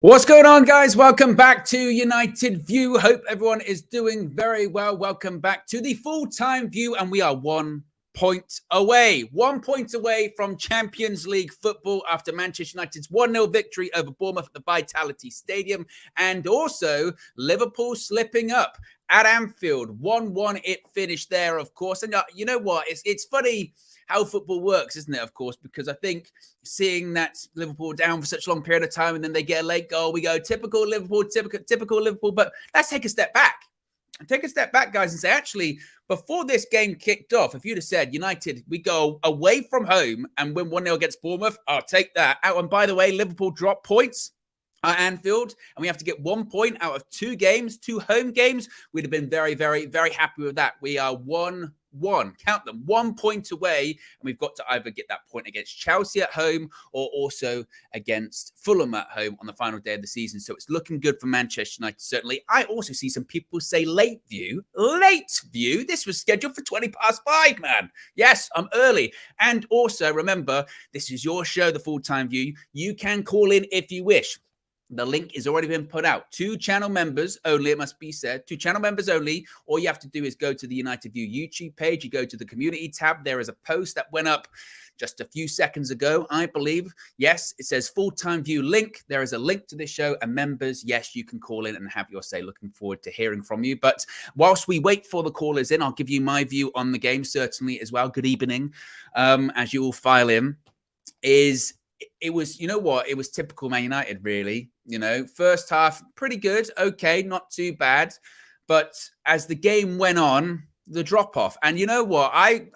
What's going on, guys? Welcome back to United View. Hope everyone is doing very well. Welcome back to the full-time view, and we are 1 point away. 1 point away from Champions League football after Manchester United's 1-0 victory over Bournemouth at the Vitality Stadium, and also Liverpool slipping up at Anfield. 1-1 it finished there, of course. And you know what? It's funny how football works, isn't it, of course, because I think seeing that Liverpool down for such a long period of time and then they get a late goal, we go, typical Liverpool, typical Liverpool. But let's take a step back. Take a step back, guys, and say, actually, before this game kicked off, if you'd have said, United, we go away from home and win 1-0 against Bournemouth, I'll take that. Oh, and by the way, Liverpool dropped points at Anfield, and we have to get 1 point out of 2 games, 2 home games. We'd have been very, very, very happy with that. We are 1-1, count them, 1 point away, and we've got to either get that point against Chelsea at home or also against Fulham at home on the final day of the season. So it's looking good for Manchester United, certainly. I also see some people say late view. This was scheduled for 5:20, man. Yes, I'm early. And also, remember, this is your show, The Full-Time View. You can call in if you wish. The link has already been put out. 2 channel members only, it must be said. 2 channel members only. All you have to do is go to the United View YouTube page. You go to the community tab. There is a post that went up just a few seconds ago, I believe. Yes, it says full-time view link. There is a link to this show. And members, yes, you can call in and have your say. Looking forward to hearing from you. But whilst we wait for the callers in, I'll give you my view on the game, certainly, as well. Good evening, as you all file in. It was, you know what? It was typical Man United, really. You know, first half, pretty good. Okay, not too bad. But as the game went on, the drop-off. And you know what? I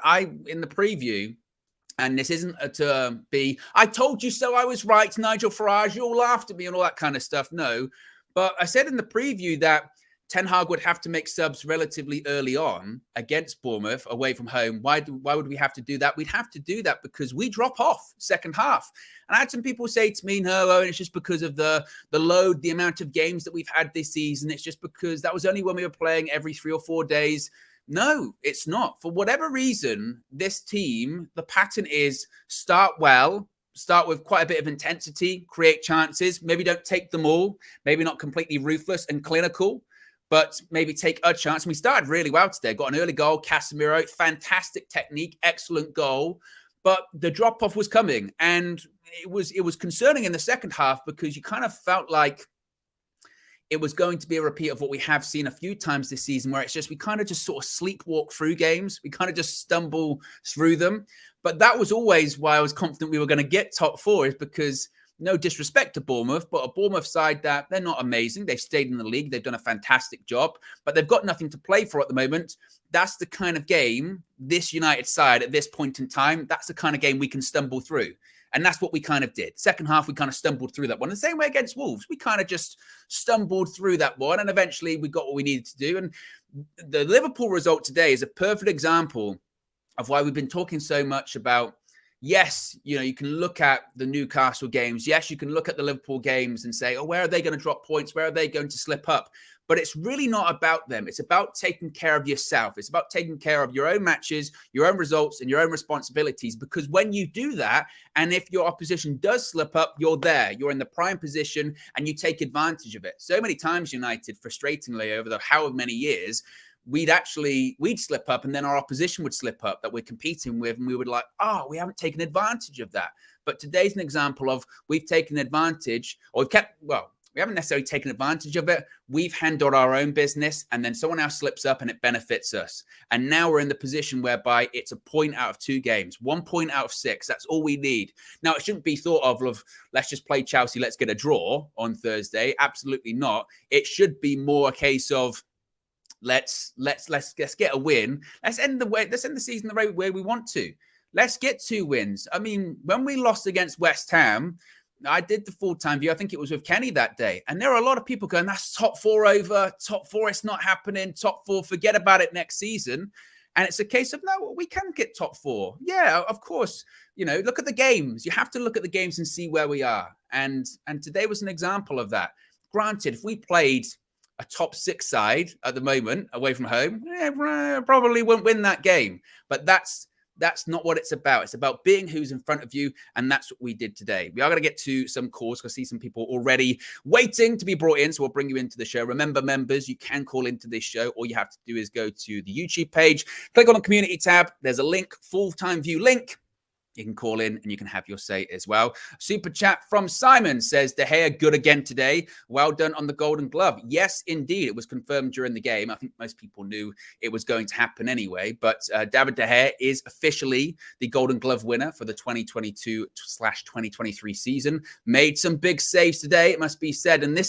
in the preview, and this isn't to be, I told you so, I was right, Nigel Farage, you all laughed at me and all that kind of stuff. No. But I said in the preview that Ten Hag would have to make subs relatively early on against Bournemouth away from home. Why would we have to do that? We'd have to do that because we drop off second half. And I had some people say to me, no, it's just because of the load, the amount of games that we've had this season. It's just because that was only when we were playing every 3 or 4 days. No, it's not. For whatever reason, this team, the pattern is start well, start with quite a bit of intensity, create chances, maybe don't take them all, maybe not completely ruthless and clinical, but maybe take a chance. And we started really well today. Got an early goal, Casemiro, fantastic technique, excellent goal. But the drop-off was coming. And it was concerning in the second half because you kind of felt like it was going to be a repeat of what we have seen a few times this season, where it's just we kind of just sort of sleepwalk through games. We kind of just stumble through them. But that was always why I was confident we were going to get top 4, is because no disrespect to Bournemouth, but a Bournemouth side that they're not amazing. They've stayed in the league. They've done a fantastic job, but they've got nothing to play for at the moment. That's the kind of game, this United side at this point in time, that's the kind of game we can stumble through. And that's what we kind of did. Second half, we kind of stumbled through that one. The same way against Wolves. We kind of just stumbled through that one, and eventually we got what we needed to do. And the Liverpool result today is a perfect example of why we've been talking so much about, yes, you know, you can look at the Newcastle games. Yes, you can look at the Liverpool games and say, oh, where are they going to drop points? Where are they going to slip up? But it's really not about them. It's about taking care of yourself. It's about taking care of your own matches, your own results, and your own responsibilities. Because when you do that, and if your opposition does slip up, you're there. You're in the prime position, and you take advantage of it. So many times, United, frustratingly, over the however many years, we'd slip up, and then our opposition would slip up that we're competing with, and we would like, oh, we haven't taken advantage of that. But today's an example of we've taken advantage, or we haven't necessarily taken advantage of it. We've handled our own business, and then someone else slips up and it benefits us. And now we're in the position whereby it's a point out of 2 games, 1 point out of 6. That's all we need. Now, it shouldn't be thought of let's just play Chelsea, let's get a draw on Thursday. Absolutely not. It should be more a case of, let's get a win. Let's end the season the way we want to. Let's get 2 wins. I mean, when we lost against West Ham, I did the full-time view. I think it was with Kenny that day. And there are a lot of people going, that's top 4 over. Top 4, it's not happening. Top 4, forget about it next season. And it's a case of, no, we can get top 4. Yeah, of course. You know, look at the games. You have to look at the games and see where we are. And today was an example of that. Granted, if we played a top 6 side at the moment away from home, probably won't win that game. But that's That's not what it's about. It's about being who's in front of you, and that's what we did today. We are going to get to some calls because I see some people already waiting to be brought in, so we'll bring you into the show. Remember, members, you can call into this show. All you have to do is go to the YouTube page, click on the community tab. There's a link, full-time view link. You can call in and you can have your say as well. Super chat from Simon says, De Gea good again today. Well done on the Golden Glove. Yes, indeed. It was confirmed during the game. I think most people knew it was going to happen anyway. But David De Gea is officially the Golden Glove winner for the 2022/2023 season. Made some big saves today, it must be said. And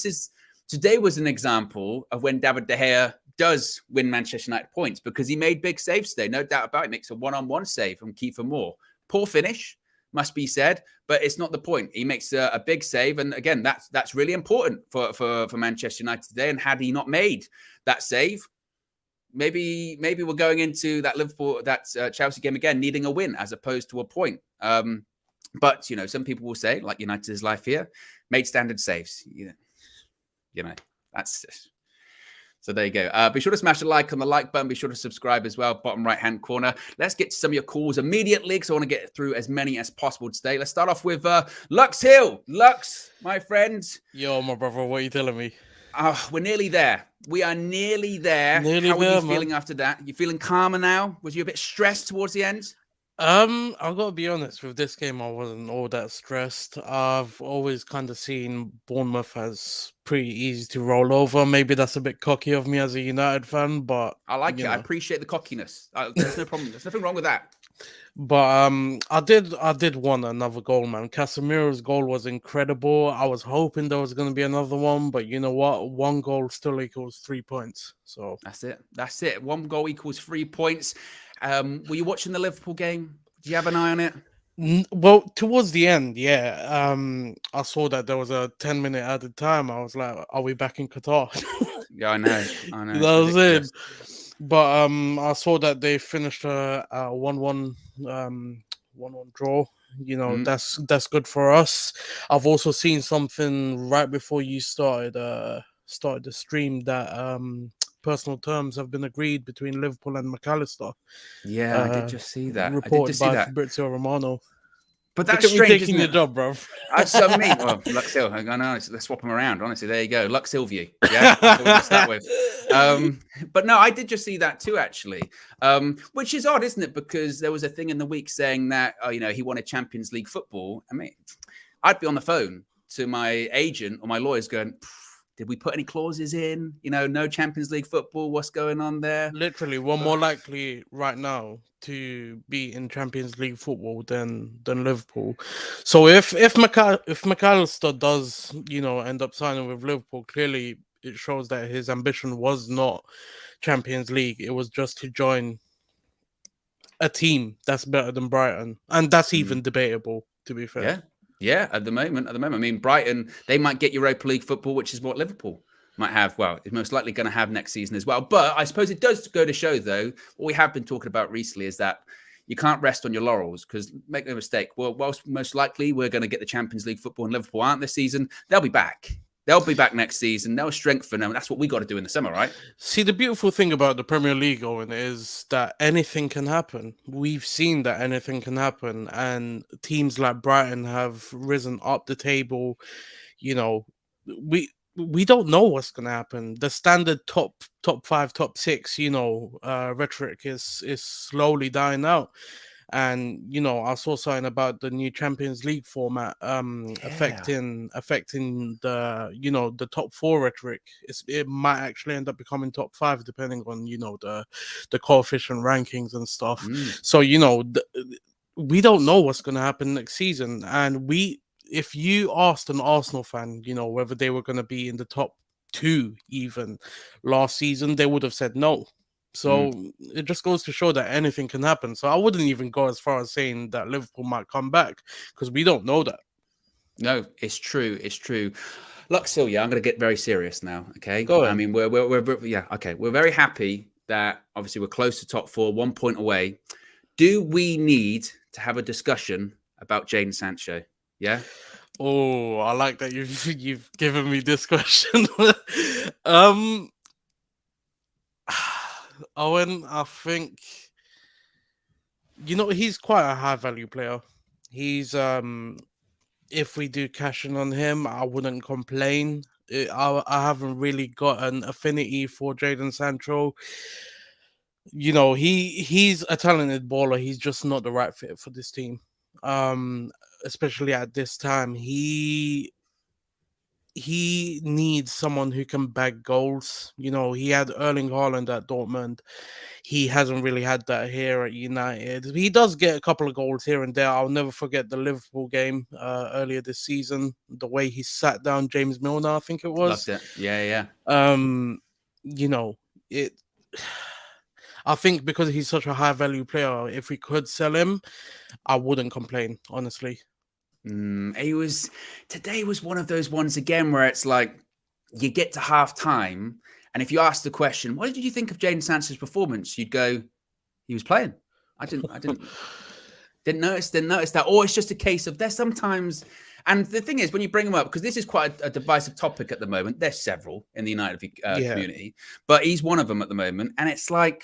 today was an example of when David De Gea does win Manchester United points because he made big saves today. No doubt about it. He makes a one-on-one save from Kiefer Moore. Poor finish, must be said, but it's not the point. He makes a big save, and again, that's really important for Manchester United today. And had he not made that save, maybe we're going into that Chelsea game again needing a win as opposed to a point. But some people will say, like United's life here, made standard saves. That's. So there you go. Be sure to smash a like on the like button. Be sure to subscribe as well, bottom right-hand corner. Let's get to some of your calls immediately because I want to get through as many as possible today. Let's start off with Lux Hill. Lux, my friend. Yo, my brother, what are you telling me? We're nearly there. We are nearly there. How are you feeling after that? You feeling calmer now? Was you a bit stressed towards the end? I've got to be honest, with this game, I wasn't all that stressed. I've always kind of seen Bournemouth as pretty easy to roll over. Maybe that's a bit cocky of me as a United fan, but I like it. I appreciate the cockiness. There's no problem. There's nothing wrong with that. But I did want another goal, man. Casemiro's goal was incredible. I was hoping there was going to be another one, but you know what? One goal still equals 3 points. So that's it. One goal equals 3 points. Were you watching the Liverpool game? Did you have an eye on it? Well, towards the end, yeah. I saw that there was a 10-minute added time. I was like, "Are we back in Qatar?" Yeah, I know. That was it. But I saw that they finished a 1-1 draw. That's good for us. I've also seen something right before you started the stream that personal terms have been agreed between Liverpool and McAllister. Yeah, I did just see that. Reported by Fabrizio Romano. But that's strange, taking your job, bro. That's what I mean. Well, Lux Hill. I know. Let's swap them around. Honestly, there you go. Lux Hill view. Yeah, that's what we're gonna start with. But no, I did just see that too, actually. Which is odd, isn't it? Because there was a thing in the week saying that he wanted Champions League football. I mean, I'd be on the phone to my agent or my lawyers going, did we put any clauses in? No Champions League football. What's going on there? Literally, we're more likely right now to be in Champions League football than Liverpool. So if McAllister does end up signing with Liverpool, clearly it shows that his ambition was not Champions League. It was just to join a team that's better than Brighton, and that's even debatable, to be fair. Yeah, at the moment. I mean, Brighton, they might get Europa League football, which is what Liverpool might have. Well, it's most likely going to have next season as well. But I suppose it does go to show, though, what we have been talking about recently is that you can't rest on your laurels because, make no mistake, well, whilst most likely we're going to get the Champions League football and Liverpool aren't this season, they'll be back. They'll be back next season. They'll strengthen them. That's what we got to do in the summer, right? See, the beautiful thing about the Premier League, Owen, is that anything can happen. We've seen that anything can happen. And teams like Brighton have risen up the table. We don't know what's going to happen. The standard top 5, top 6, rhetoric is slowly dying out. And I saw something about the new Champions League format affecting the the top 4 rhetoric. It might actually end up becoming top 5 depending on the coefficient rankings and stuff. So we don't know what's going to happen next season. And if you asked an Arsenal fan, whether they were going to be in the top 2 even last season, they would have said no. So it just goes to show that anything can happen. So I wouldn't even go as far as saying that Liverpool might come back because we don't know that. No, it's true. It's true. Lux Hill, I'm going to get very serious now. Okay. Go ahead. I mean, we're okay. We're very happy that obviously we're close to top 4, 1 point away. Do we need to have a discussion about Jadon Sancho? Yeah. Oh, I like that you've given me this question. Owen, I think He's quite a high value player. He's if we do cash in on him, I wouldn't complain. I haven't really got an affinity for Jadon Sancho. He's a talented baller. He's just not the right fit for this team. Especially at this time. He needs someone who can bag goals. He had Erling Haaland at Dortmund. He hasn't really had that here at United. He does get a couple of goals here and there. I'll never forget the Liverpool game earlier this season. The way he sat down James Milner, I think it was. Loved it. Yeah. It. I think because he's such a high value player, if we could sell him, I wouldn't complain, honestly. Today was one of those ones again where it's like you get to half time, and if you ask the question, what did you think of Jadon Sancho's performance? You'd go, he was playing. I didn't notice that. Or it's just a case of there's sometimes, and the thing is when you bring him up, because this is quite a divisive topic at the moment. There's several in the United community, but he's one of them at the moment. And it's like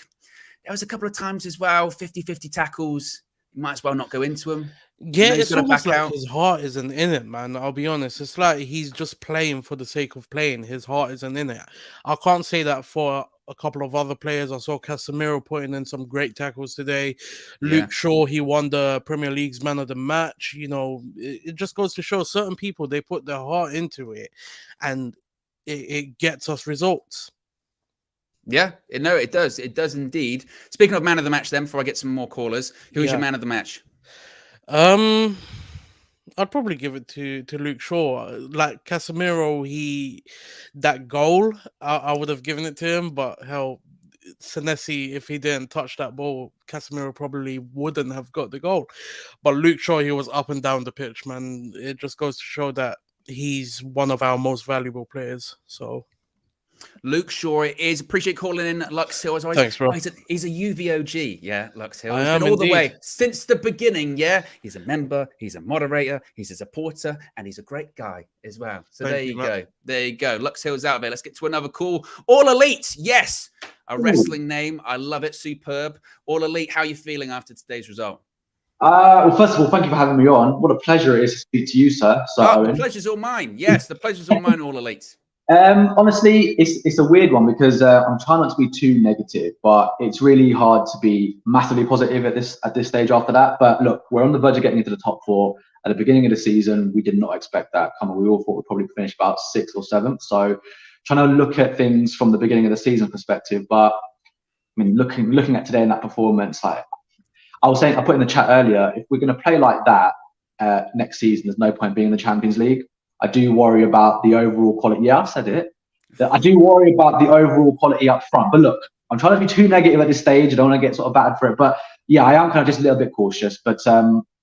there was a couple of times as well, 50-50 tackles. You might as well not go into them. Yeah, it's almost like his heart isn't in it, man. I'll be honest. It's like he's just playing for the sake of playing. His heart isn't in it. I can't say that for a couple of other players. I saw Casemiro putting in some great tackles today. Luke Shaw, he won the Premier League's Man of the Match. It just goes to show certain people, they put their heart into it and it gets us results. Yeah, it does. It does indeed. Speaking of Man of the Match then, before I get some more callers, who is your Man of the Match? I'd probably give it to Luke Shaw. Like Casemiro, that goal, I would have given it to him, but hell, Senesi, if he didn't touch that ball, Casemiro probably wouldn't have got the goal. But Luke Shaw, he was up and down the pitch, man. It just goes to show that he's one of our most valuable players. So Luke Shaw is. Appreciate calling in, Lux Hill. As always. Thanks, bro. He's a UVOG, yeah, Lux Hill. I He's am been all indeed. the way since the beginning, yeah. He's a member, he's a moderator, he's a supporter, and he's a great guy as well. So there you go. There you go. Lux Hill's out there. Let's get to another call. All Elite, yes. A wrestling name. I love it. Superb. All Elite, how are you feeling after today's result? Well, first of all, thank you for having me on. What a pleasure it is to speak to you, sir. The pleasure's all mine. Yes, the pleasure's all mine, All Elite. Honestly, it's a weird one because I'm trying not to be too negative, but it's really hard to be massively positive at this stage after that. But look, we're on the verge of getting into the top four. At the beginning of the season, we did not expect that. We all thought we'd probably finish about 6th or 7th. So trying to look at things from the beginning of the season perspective. But I mean, looking at today in that performance, like I was saying, I put in the chat earlier, if we're going to play like that next season, there's no point being in the Champions League. I do worry about the overall quality. Yeah, I said it. I do worry about the overall quality up front. But look, I'm trying to be too negative at this stage. I don't want to get sort of battered for it. But yeah, I am kind of just a little bit cautious. But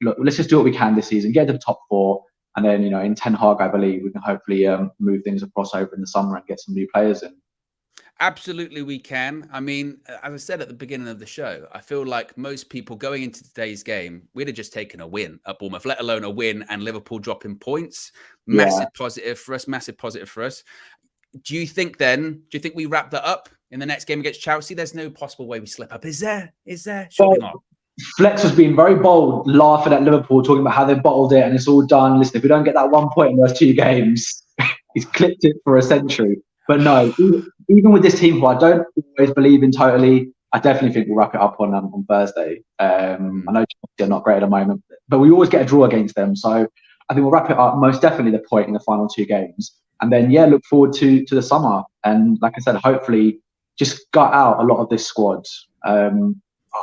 look, let's just do what we can this season, get to the top 4. And then, in Ten Hag, I believe, we can hopefully move things across over in the summer and get some new players in. Absolutely, we can. I mean, as I said at the beginning of the show, I feel like most people going into today's game, we'd have just taken a win at Bournemouth, let alone a win and Liverpool dropping points. Massive positive for us. Massive positive for us. Do you think we wrap that up in the next game against Chelsea? There's no possible way we slip up. Is there? Surely not. Flex was being very bold, laughing at Liverpool, talking about how they bottled it and it's all done. Listen, if we don't get that 1 point in those 2 games, he's clipped it for a century. But no, even with this team, who I don't always believe in totally, I definitely think we'll wrap it up on Thursday. I know they're not great at the moment, but we always get a draw against them. So I think we'll wrap it up, most definitely the point in the final 2 games. And then, look forward to the summer. And like I said, hopefully just gut out a lot of this squad.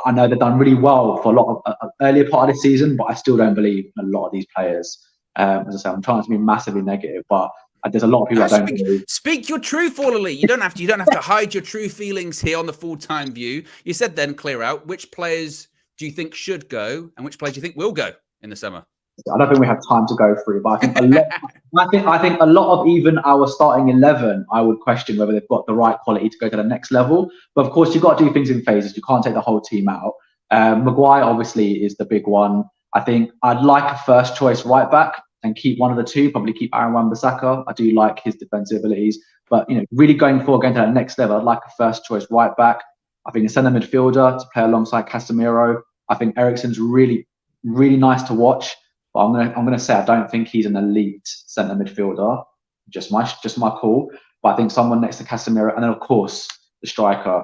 I know they've done really well for a lot of earlier part of this season, but I still don't believe in a lot of these players. As I say, I'm trying to be massively negative, but there's a lot of people I don't believe. Speak your truth, All Elite. You don't have to hide your true feelings here on the full-time view. You said then clear out. Which players do you think should go, and which players do you think will go in the summer? I don't think we have time to go through, but I think I think a lot of even our starting 11, I would question whether they've got the right quality to go to the next level. But of course, you've got to do things in phases. You can't take the whole team out. Maguire obviously is the big one. I think I'd like a first choice right back and keep one of the 2, probably keep Aaron Wan-Bissaka. I do like his defensive abilities, but really going to that next level, I'd like a first choice right back. I think a centre midfielder to play alongside Casemiro. I think Eriksen's really, really nice to watch. But I'm gonna say I don't think he's an elite centre midfielder. Just my call. But I think someone next to Casemiro, and then of course the striker.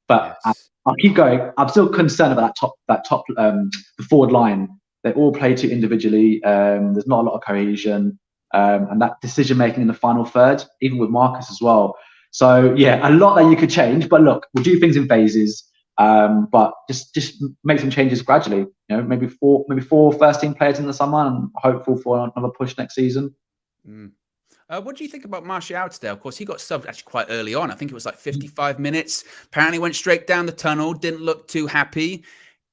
But Yes. I'll keep going. I'm still concerned about the forward line. They all play too individually. There's not a lot of cohesion, and that decision making in the final third, even with Marcus as well. So yeah, a lot that you could change. But look, we'll do things in phases. But just make some changes gradually. You know, maybe four first team players in the summer, and hopeful for another push next season. What do you think about Martial today? Of course, he got subbed actually quite early on. I think it was like 55 minutes. Apparently went straight down the tunnel, didn't look too happy.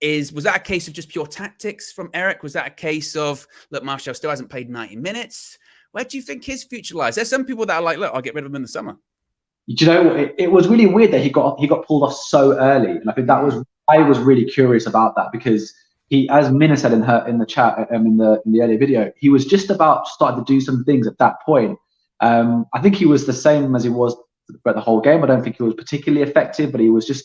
Was that a case of just pure tactics from Eric? Was that a case of, look, Martial still hasn't played 90 minutes? Where do you think his future lies? There's some people that are like, look, I'll get rid of him in the summer. Do you know, it was really weird that he got pulled off so early. And I think I was really curious about that, because he, as Mina said in the chat, in the earlier video, he was just about starting to do some things at that point. I think he was the same as he was throughout the whole game. I don't think he was particularly effective, but he was just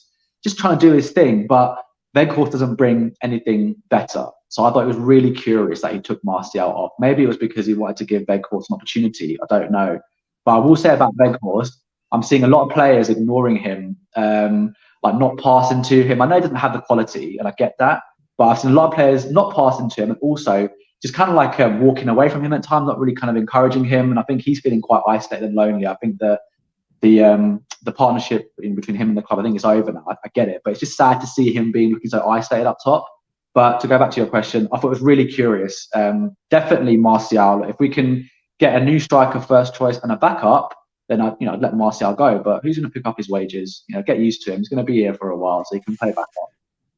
trying to do his thing. But Weghorst doesn't bring anything better. So I thought it was really curious that he took Martial off. Maybe it was because he wanted to give Weghorst an opportunity. I don't know. But I will say about Weghorst, I'm seeing a lot of players ignoring him, like not passing to him. I know he doesn't have the quality, and I get that. But I've seen a lot of players not passing to him, and also just kind of like walking away from him at times, not really kind of encouraging him. And I think he's feeling quite isolated and lonely. I think the partnership between him and the club, I think it's over now. I get it, but it's just sad to see him looking so isolated up top. But to go back to your question, I thought it was really curious. Definitely Martial. If we can get a new striker first choice and a backup, then I'd let Martial go. But who's going to pick up his wages? Get used to him. He's going to be here for a while, so he can play back up.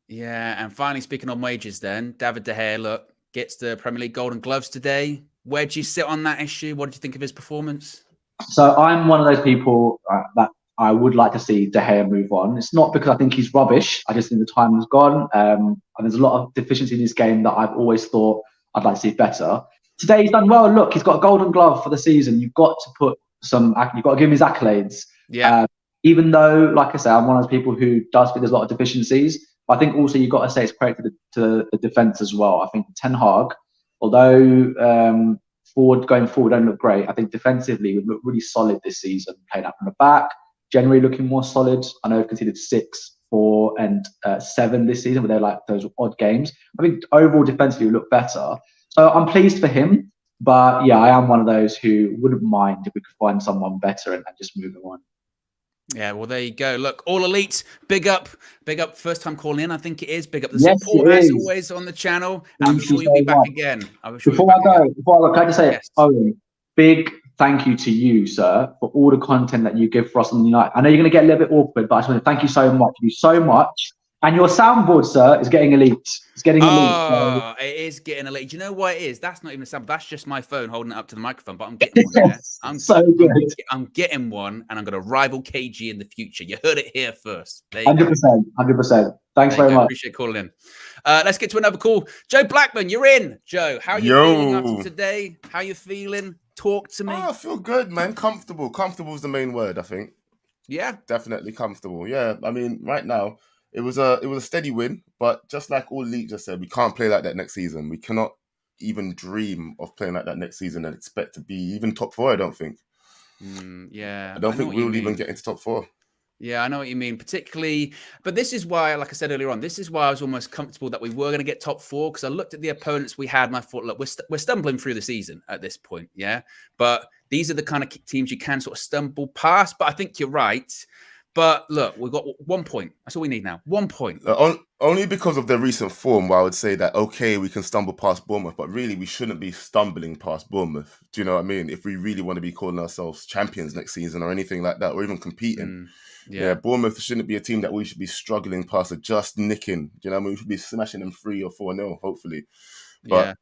Yeah, and finally, speaking on wages, then David De Gea, look, gets the Premier League Golden Gloves today. Where do you sit on that issue? What did you think of his performance? So I'm one of those people that I would like to see De Gea move on. It's not because I think he's rubbish. I just think the time has gone. And there's a lot of deficiency in this game that I've always thought I'd like to see better. Today he's done well. Look, he's got a Golden Glove for the season. You've got to give him his accolades. Yeah. Even though, like I say, I'm one of those people who does think there's a lot of deficiencies. But I think also you've got to say it's credit to the defence as well. I think Ten Hag, although going forward don't look great, I think defensively we've looked really solid this season, playing up from the back, generally looking more solid. I know we've conceded 6, 4 and 7 this season, but they're like those odd games. I think overall defensively we look better. So I'm pleased for him. But yeah, I am one of those who wouldn't mind if we could find someone better and just move them on. Yeah, well, there you go. Look, all elite, big up, first time calling in, I think it is. Big up the support as always on the channel. And I'm sure you'll be back again. Before I go, can I just say, yes. Owen, big thank you to you, sir, for all the content that you give for us on the night. I know you're going to get a little bit awkward, but I just want to thank you so much. You do so much. And your soundboard, sir, is getting elite. It's getting elite. Oh, it is getting elite. Do you know what it is? That's not even a soundboard. That's just my phone holding it up to the microphone. But I'm getting one. Yes, so good. I'm getting one, and I'm going to rival KG in the future. You heard it here first. 100%. Thanks very much. Appreciate calling in. Let's get to another call. Joe Blackman, you're in. Joe, how are you feeling after today? How you feeling? Talk to me. Oh, I feel good, man. Comfortable. Comfortable is the main word, I think. Yeah. Definitely comfortable. Yeah. I mean, right now, it was a steady win, but just like all League just said, we can't play like that next season. We cannot even dream of playing like that next season and expect to be even top 4, I don't think. Yeah. I don't think we'll even get into top 4. Yeah, I know what you mean, particularly. But this is why, like I said earlier on, this is why I was almost comfortable that we were going to get top 4, because I looked at the opponents we had and I thought, look, we're stumbling through the season at this point. Yeah. But these are the kind of teams you can sort of stumble past. But I think you're right. But look, we've got 1 point. That's all we need now. 1 point. Only because of their recent form, where I would say that, okay, we can stumble past Bournemouth, but really we shouldn't be stumbling past Bournemouth. Do you know what I mean? If we really want to be calling ourselves champions next season or anything like that, or even competing. Yeah, Bournemouth shouldn't be a team that we should be struggling past or just nicking. Do you know what I mean? We should be smashing them 3 or 4-0, hopefully. But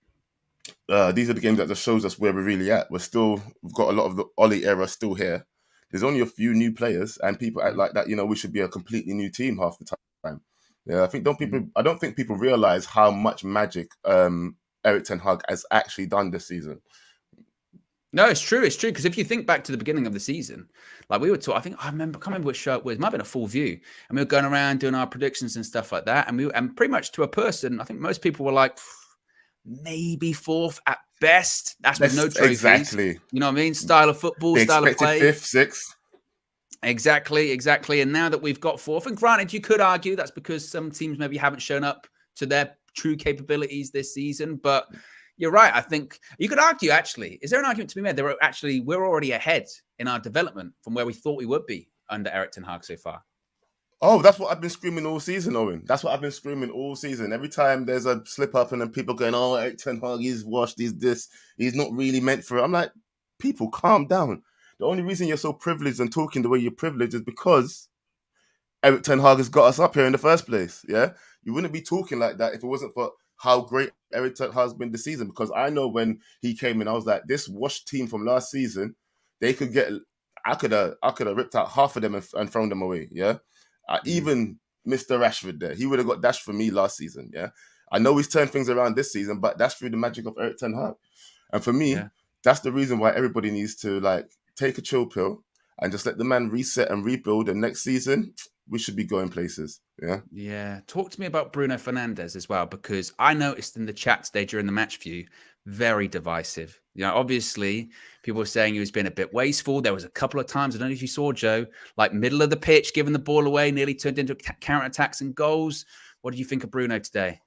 these are the games that just shows us where we're really at. We've got a lot of the Ollie era still here. There's only a few new players, and people act like that. We should be a completely new team half the time. Yeah, I don't think people realize how much magic Erik Ten Hag has actually done this season. No, it's true. It's true. Because if you think back to the beginning of the season, like we were talking, I can't remember which show it was. It might have been a Full View. And we were going around doing our predictions and stuff like that. And pretty much to a person, I think most people were like, maybe fourth at best. That's with no trophies. Exactly. You know what I mean? Style of football, They style of expected play. fifth, sixth. Exactly. And now that we've got fourth, and granted, you could argue that's because some teams maybe haven't shown up to their true capabilities this season, but you're right. I think you could argue, actually, is there an argument to be made? We're already ahead in our development from where we thought we would be under Erik ten Hag so far. Oh, that's what I've been screaming all season, Owen. That's what I've been screaming all season. Every time there's a slip up and then people going, oh, Erik ten Hag, he's washed, he's this, he's not really meant for it. I'm like, people, calm down. The only reason you're so privileged and talking the way you're privileged is because Erik ten Hag has got us up here in the first place. Yeah, you wouldn't be talking like that if it wasn't for how great Erik ten Hag has been this season. Because I know when he came in, I was like, this washed team from last season, they could get. I could have ripped out half of them and thrown them away. Yeah, even Mr. Rashford there, he would have got dashed for me last season. Yeah, I know he's turned things around this season, but that's through the magic of Erik ten Hag. And for me, that's the reason why everybody needs to take a chill pill and just let the man reset and rebuild. And next season, we should be going places. Yeah. Talk to me about Bruno Fernandes as well, because I noticed in the chat today during the match view, very divisive. You know, obviously, people were saying he was being a bit wasteful. There was a couple of times, I don't know if you saw, Joe, like middle of the pitch, giving the ball away, nearly turned into counter-attacks and goals. What did you think of Bruno today?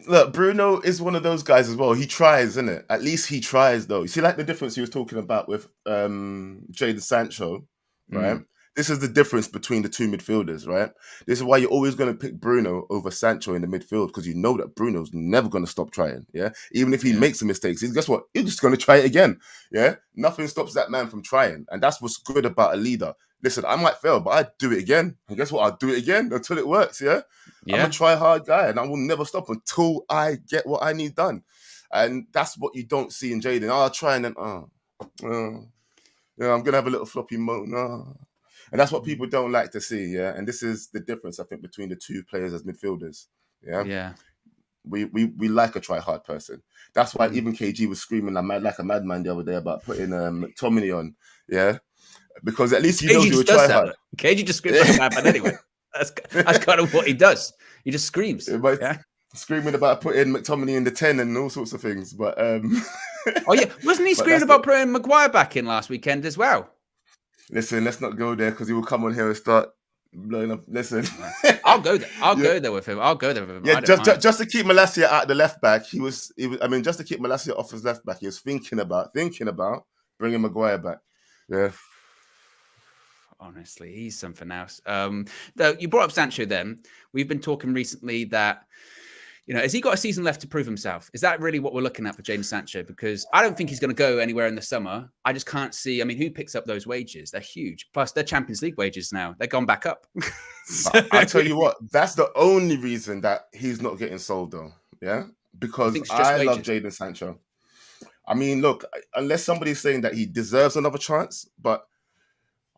Look, Bruno is one of those guys as well. He tries, isn't it? At least he tries, though. You see, like the difference he was talking about with Jadon Sancho, right? This is the difference between the two midfielders, right? This is why you're always going to pick Bruno over Sancho in the midfield, because you know that Bruno's never going to stop trying, yeah? Even if he makes a mistake, guess what? He's just going to try it again, yeah? Nothing stops that man from trying, and that's what's good about a leader. Listen, I might fail, but I do it again, and guess what? I'll do it again until it works, yeah? I'm a try-hard guy, and I will never stop until I get what I need done. And that's what you don't see in Jadon. I'll try and then, I'm going to have a little floppy moment. And that's what people don't like to see, yeah? And this is the difference, I think, between the two players as midfielders, yeah? Yeah. We like a try-hard person. That's why even KG was screaming like a madman the other day about putting McTominay on, yeah? Because at least you know you were try-hard. KG just screams like a madman anyway. That's kind of what he does. He just screams. Screaming about putting McTominay in the 10 and all sorts of things. But wasn't he screaming about putting Maguire back in last weekend as well? Listen, let's not go there because he will come on here and start blowing up. Listen, I'll go there. I'll go there with him. Yeah, just to keep Malacia out of the left back, he was. I mean, just to keep Malacia off his left back, he was thinking about bringing Maguire back. Yeah. Honestly, he's something else. Though you brought up Sancho, then we've been talking recently that, you know, has he got a season left to prove himself? Is that really what we're looking at for Jadon Sancho? Because I don't think he's going to go anywhere in the summer. I just can't see. I mean, who picks up those wages? They're huge. Plus, they're Champions League wages now. They've gone back up. I tell you what, that's the only reason that he's not getting sold, though. Yeah, because I love Jadon Sancho. I mean, look, unless somebody's saying that he deserves another chance, but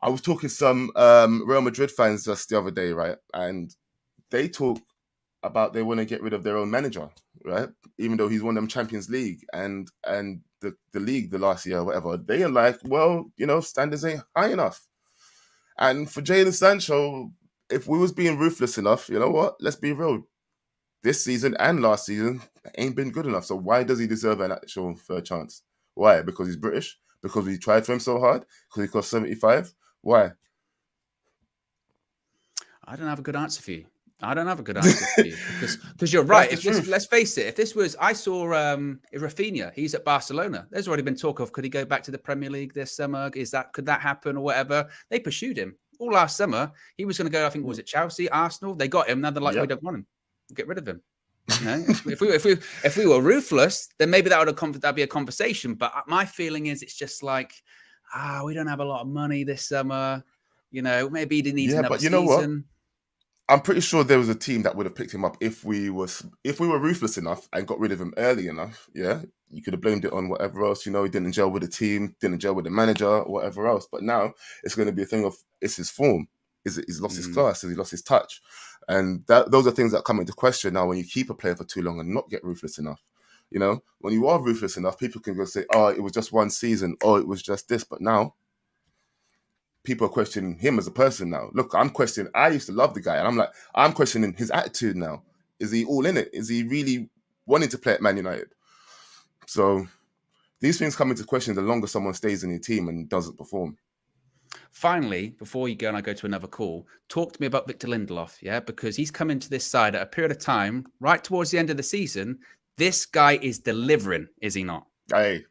I was talking to some Real Madrid fans just the other day, right? And they talk about they want to get rid of their own manager, right? Even though he's won them Champions League and the league the last year or whatever. They are like, well, you know, standards ain't high enough. And for Jadon Sancho, if we was being ruthless enough, you know what? Let's be real. This season and last season ain't been good enough. So why does he deserve an actual third chance? Why? Because he's British? Because we tried for him so hard? Because he cost 75? Why? I don't have a good answer for you. Because you're right. Let's face it. If this was, I saw Rafinha. He's at Barcelona. There's already been talk of could he go back to the Premier League this summer? Could that happen or whatever? They pursued him all last summer. He was going to go. I think was it Chelsea, Arsenal. They got him. Now they're like, we don't want him. Get rid of him. You know, if we were ruthless, then maybe that'd be a conversation. But my feeling is it's just like, we don't have a lot of money this summer. You know, maybe he needs another season. Know what? I'm pretty sure there was a team that would have picked him up if we were ruthless enough and got rid of him early enough. Yeah, you could have blamed it on whatever else. You know, he didn't gel with the team, didn't gel with the manager, whatever else. But now it's going to be a thing of it's his form. He's lost his class? Has he lost his touch? And those are things that come into question now when you keep a player for too long and not get ruthless enough. You know, when you are ruthless enough, people can go say, "Oh, it was just one season. Oh, it was just this." But now, people are questioning him as a person now. Look, I'm questioning. I used to love the guy, and I'm questioning his attitude now. Is he all in it? Is he really wanting to play at Man United? So these things come into question the longer someone stays in your team and doesn't perform. Finally, before you go and I go to another call, talk to me about Victor Lindelof, yeah? Because he's come into this side at a period of time, right towards the end of the season. This guy is delivering, is he not? Hey,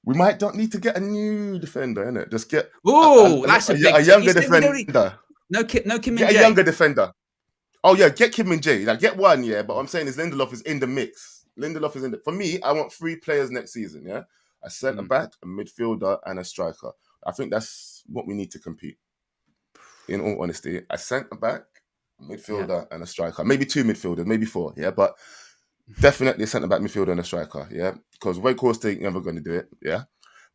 we might not need to get a new defender, innit? Just get that's a younger defender. No Kim Min-jae. Get a younger defender. Oh yeah, get Kim Min-jae. Like get one, yeah. But what I'm saying is Lindelof is in the mix. Lindelof is in the. For me, I want 3 players next season. Yeah, a centre back, a midfielder, and a striker. I think that's what we need to compete. In all honesty, a centre back, a midfielder, and a striker. Maybe 2 midfielders, maybe 4. Yeah, but definitely a centre back, midfielder, and a striker. Yeah, because Weghorst ain't never going to do it. Yeah,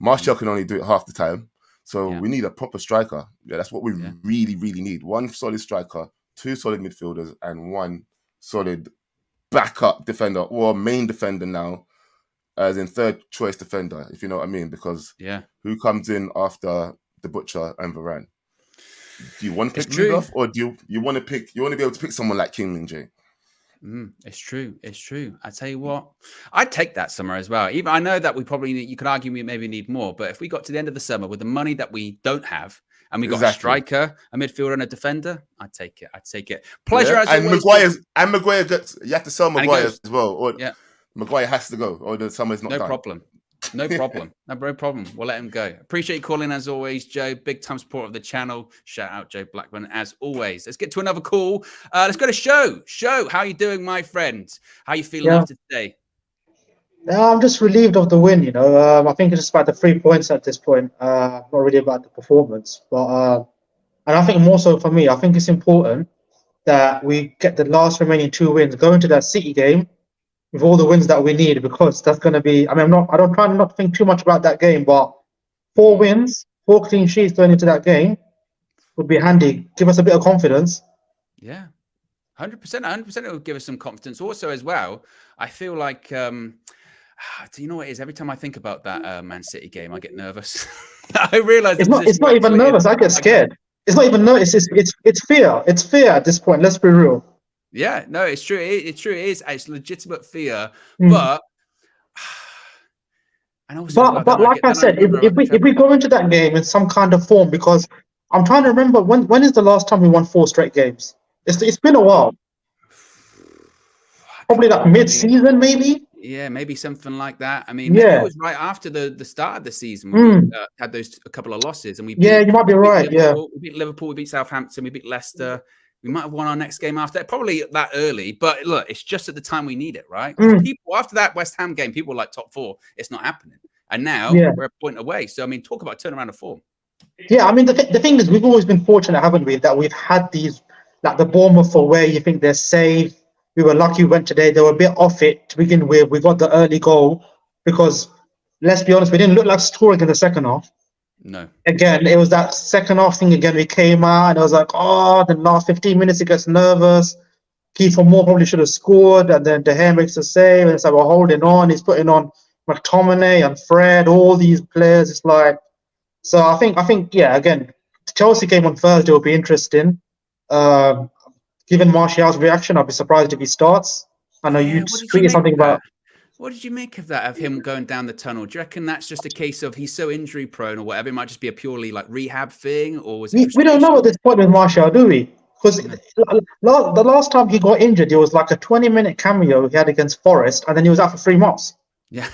Martial can only do it half the time. So we need a proper striker. Yeah, that's what we really, really need. 1 solid striker, 2 solid midfielders, and 1 solid backup defender or main defender now, as in 3rd choice defender, if you know what I mean. Because who comes in after the Butcher and Varane? Do you want to pick Lindelof, or do you want to pick? You want to be able to pick someone like Kim Min-jae? It's true. It's true. I tell you what, I'd take that summer as well. Even I know that you could argue we maybe need more, but if we got to the end of the summer with the money that we don't have, and we got a striker, a midfielder, and a defender, I'd take it. I'd take it. Pleasure as always. Maguire gets. You have to sell Maguire as well, or Maguire has to go, or the summer's not done. No problem. No problem. We'll let him go. Appreciate you calling as always, Joe. Big time support of the channel. Shout out Joe Blackman as always. Let's get to another call. Let's go to Show. Show, how you doing, my friend? How you feeling after today? I'm just relieved of the win. You know, I think it's just about the 3 points at this point. Not really about the performance, but and I think more so for me, I think it's important that we get the last remaining 2 wins, go into that City game with all the wins that we need, because that's going to be, I mean, I don't try not to think too much about that game, but 4 wins, 4 clean sheets going into that game would be handy. Give us a bit of confidence. Yeah, 100%. It will give us some confidence. Also, as well, I feel like, do you know what it is? Every time I think about that Man City game, I get nervous. I realize it's not even nervous. I get scared. It's not even nervous. It's fear. It's fear at this point. Let's be real. Yeah, no, it's true. It's true. It is. It's legitimate fear, but and also, but like I said, if we go into that game in some kind of form, because I'm trying to remember when is the last time we won 4 straight games? It's been a while. Probably like mid-season, maybe. Yeah, maybe something like that. I mean, maybe it was right after the start of the season when we had a couple of losses, and we beat, you might be right. We beat Liverpool, we beat Southampton, we beat Leicester. We might have won our next game after that, probably that early. But look, it's just at the time we need it, right? People after that West Ham game, people were like top 4. It's not happening, and now we're a point away. So I mean, talk about turnaround of form. Yeah, I mean, the thing is, we've always been fortunate, haven't we, that we've had these, like the Bournemouth, for where you think they're safe. We were lucky we went today. They were a bit off it to begin with. We got the early goal because, let's be honest, we didn't look like scoring in the second half. No. Again, it was that second half thing again. We came out and I was like, the last 15 minutes he gets nervous. Kiefer Moore probably should have scored, and then De Gea makes a save, and it's like we're holding on. He's putting on McTominay and Fred, all these players. It's like, so I think yeah. Again, the Chelsea game on Thursday will be interesting. Given Martial's reaction, I'd be surprised if he starts. I know you tweeted something about. What did you make of that, of him going down the tunnel? Do you reckon that's just a case of he's so injury prone or whatever? It might just be a purely like rehab thing, or was it? We don't know at this point with Martial, do we? Because the last time he got injured, it was like a 20-minute cameo he had against Forest, and then he was out for 3 months. Yeah.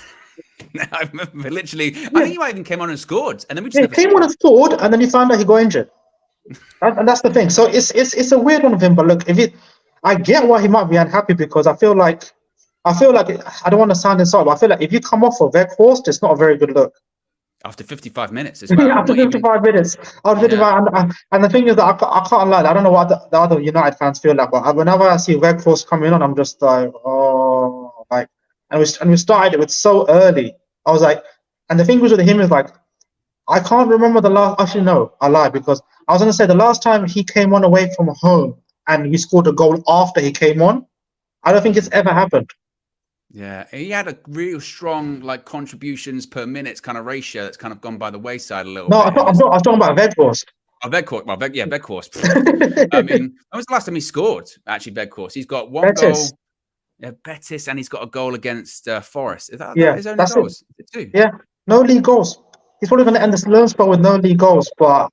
I remember literally. I think he might even came on and scored, and then we just came on and scored, and then he found out he got injured. And that's the thing. So it's a weird one of him. But look, I get why he might be unhappy, because I feel like I don't want to sound insulting, but I feel like if you come off of Weghorst, it's not a very good look. After 55 minutes as well. After 55 minutes. And the thing is that I can't lie. I don't know what the other United fans feel like, but whenever I see Weghorst coming on, I'm just like, and we started it with so early. I was like, and the thing was with him is like, I can't remember the last. Actually, no, I lied, because I was going to say the last time he came on away from home and he scored a goal after he came on, I don't think it's ever happened. Yeah, he had a real strong like contributions per minutes kind of ratio that's kind of gone by the wayside a little No, bit. I was talking about Weghorst. Oh, Weghorst. Well, Weghorst. I mean, when was the last time he scored? Actually, Weghorst. He's got one goal. Yeah, Betis, and he's got a goal against Forest. Is that his only goals? It. Two. Yeah, no league goals. He's probably going to end this loan spell with no league goals. But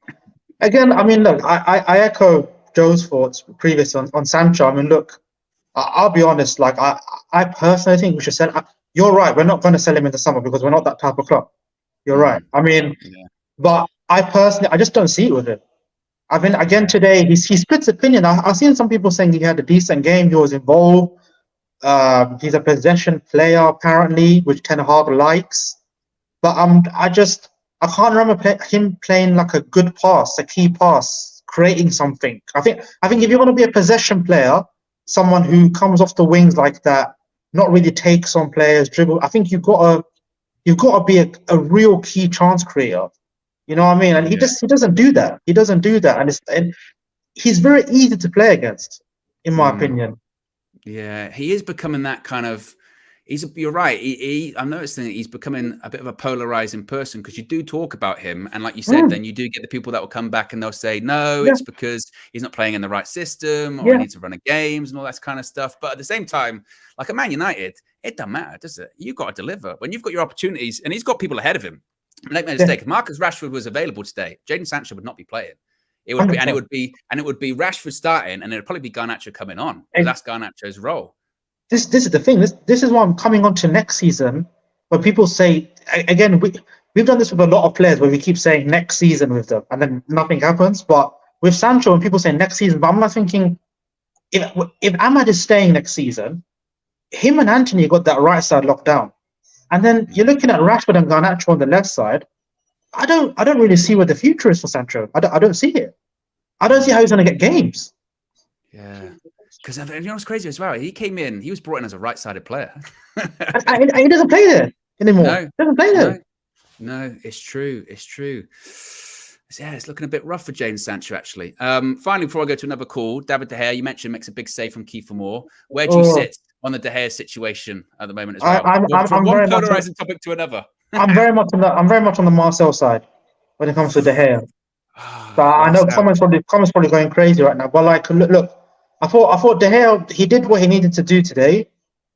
again, I mean, look, I echo Joe's thoughts previous on Sancho. I mean, look, I'll be honest. Like, I personally think we should sell. You're right. We're not going to sell him in the summer because we're not that type of club. You're right. I mean, but I just don't see it with him. I mean, again today, he splits opinion. I've seen some people saying he had a decent game. He was involved. He's a possession player apparently, which Ten Hag likes. But I can't remember him playing like a good pass, a key pass, creating something. I think if you want to be a possession player, someone who comes off the wings like that, not really takes on players, dribble. I think you've got to be a real key chance creator. You know what I mean? And he doesn't do that. He doesn't do that, and he's very easy to play against, in my opinion. Yeah, he is becoming that kind of. You're right. I'm noticing that he's becoming a bit of a polarizing person because you do talk about him, and like you said, then you do get the people that will come back and they'll say, no, it's because he's not playing in the right system, or he needs to run games and all that kind of stuff. But at the same time, like at Man United, it doesn't matter, does it? You've got to deliver when you've got your opportunities, and he's got people ahead of him. Make no mistake. If Marcus Rashford was available today, Jadon Sancho would not be playing. It would be, and it would be Rashford starting, and it would probably be Garnacho coming on. That's Garnacho's role. This is the thing. This is why I'm coming on to next season. When people say again, we've done this with a lot of players where we keep saying next season with them, and then nothing happens. But with Sancho, when people say next season, but I'm not thinking if Ahmad is staying next season, him and Anthony got that right side locked down. And then you're looking at Rashford and Garnacho on the left side. I don't really see where the future is for Sancho. I don't see it. I don't see how he's going to get games. Yeah, because you know what's crazy as well? He came in. He was brought in as a right-sided player. and he doesn't play there anymore. No, he doesn't play there. No, it's true. It's true. Yeah, it's looking a bit rough for Jadon Sancho, actually. Finally, before I go to another call, David De Gea, you mentioned makes a big save from Kiefer Moore. Where do you sit on the De Gea situation at the moment as well? From one polarizing topic to another. I'm very much on the Marcel side when it comes to De Gea. But I know comments probably going crazy right now. But like, look, I thought De Gea, he did what he needed to do today.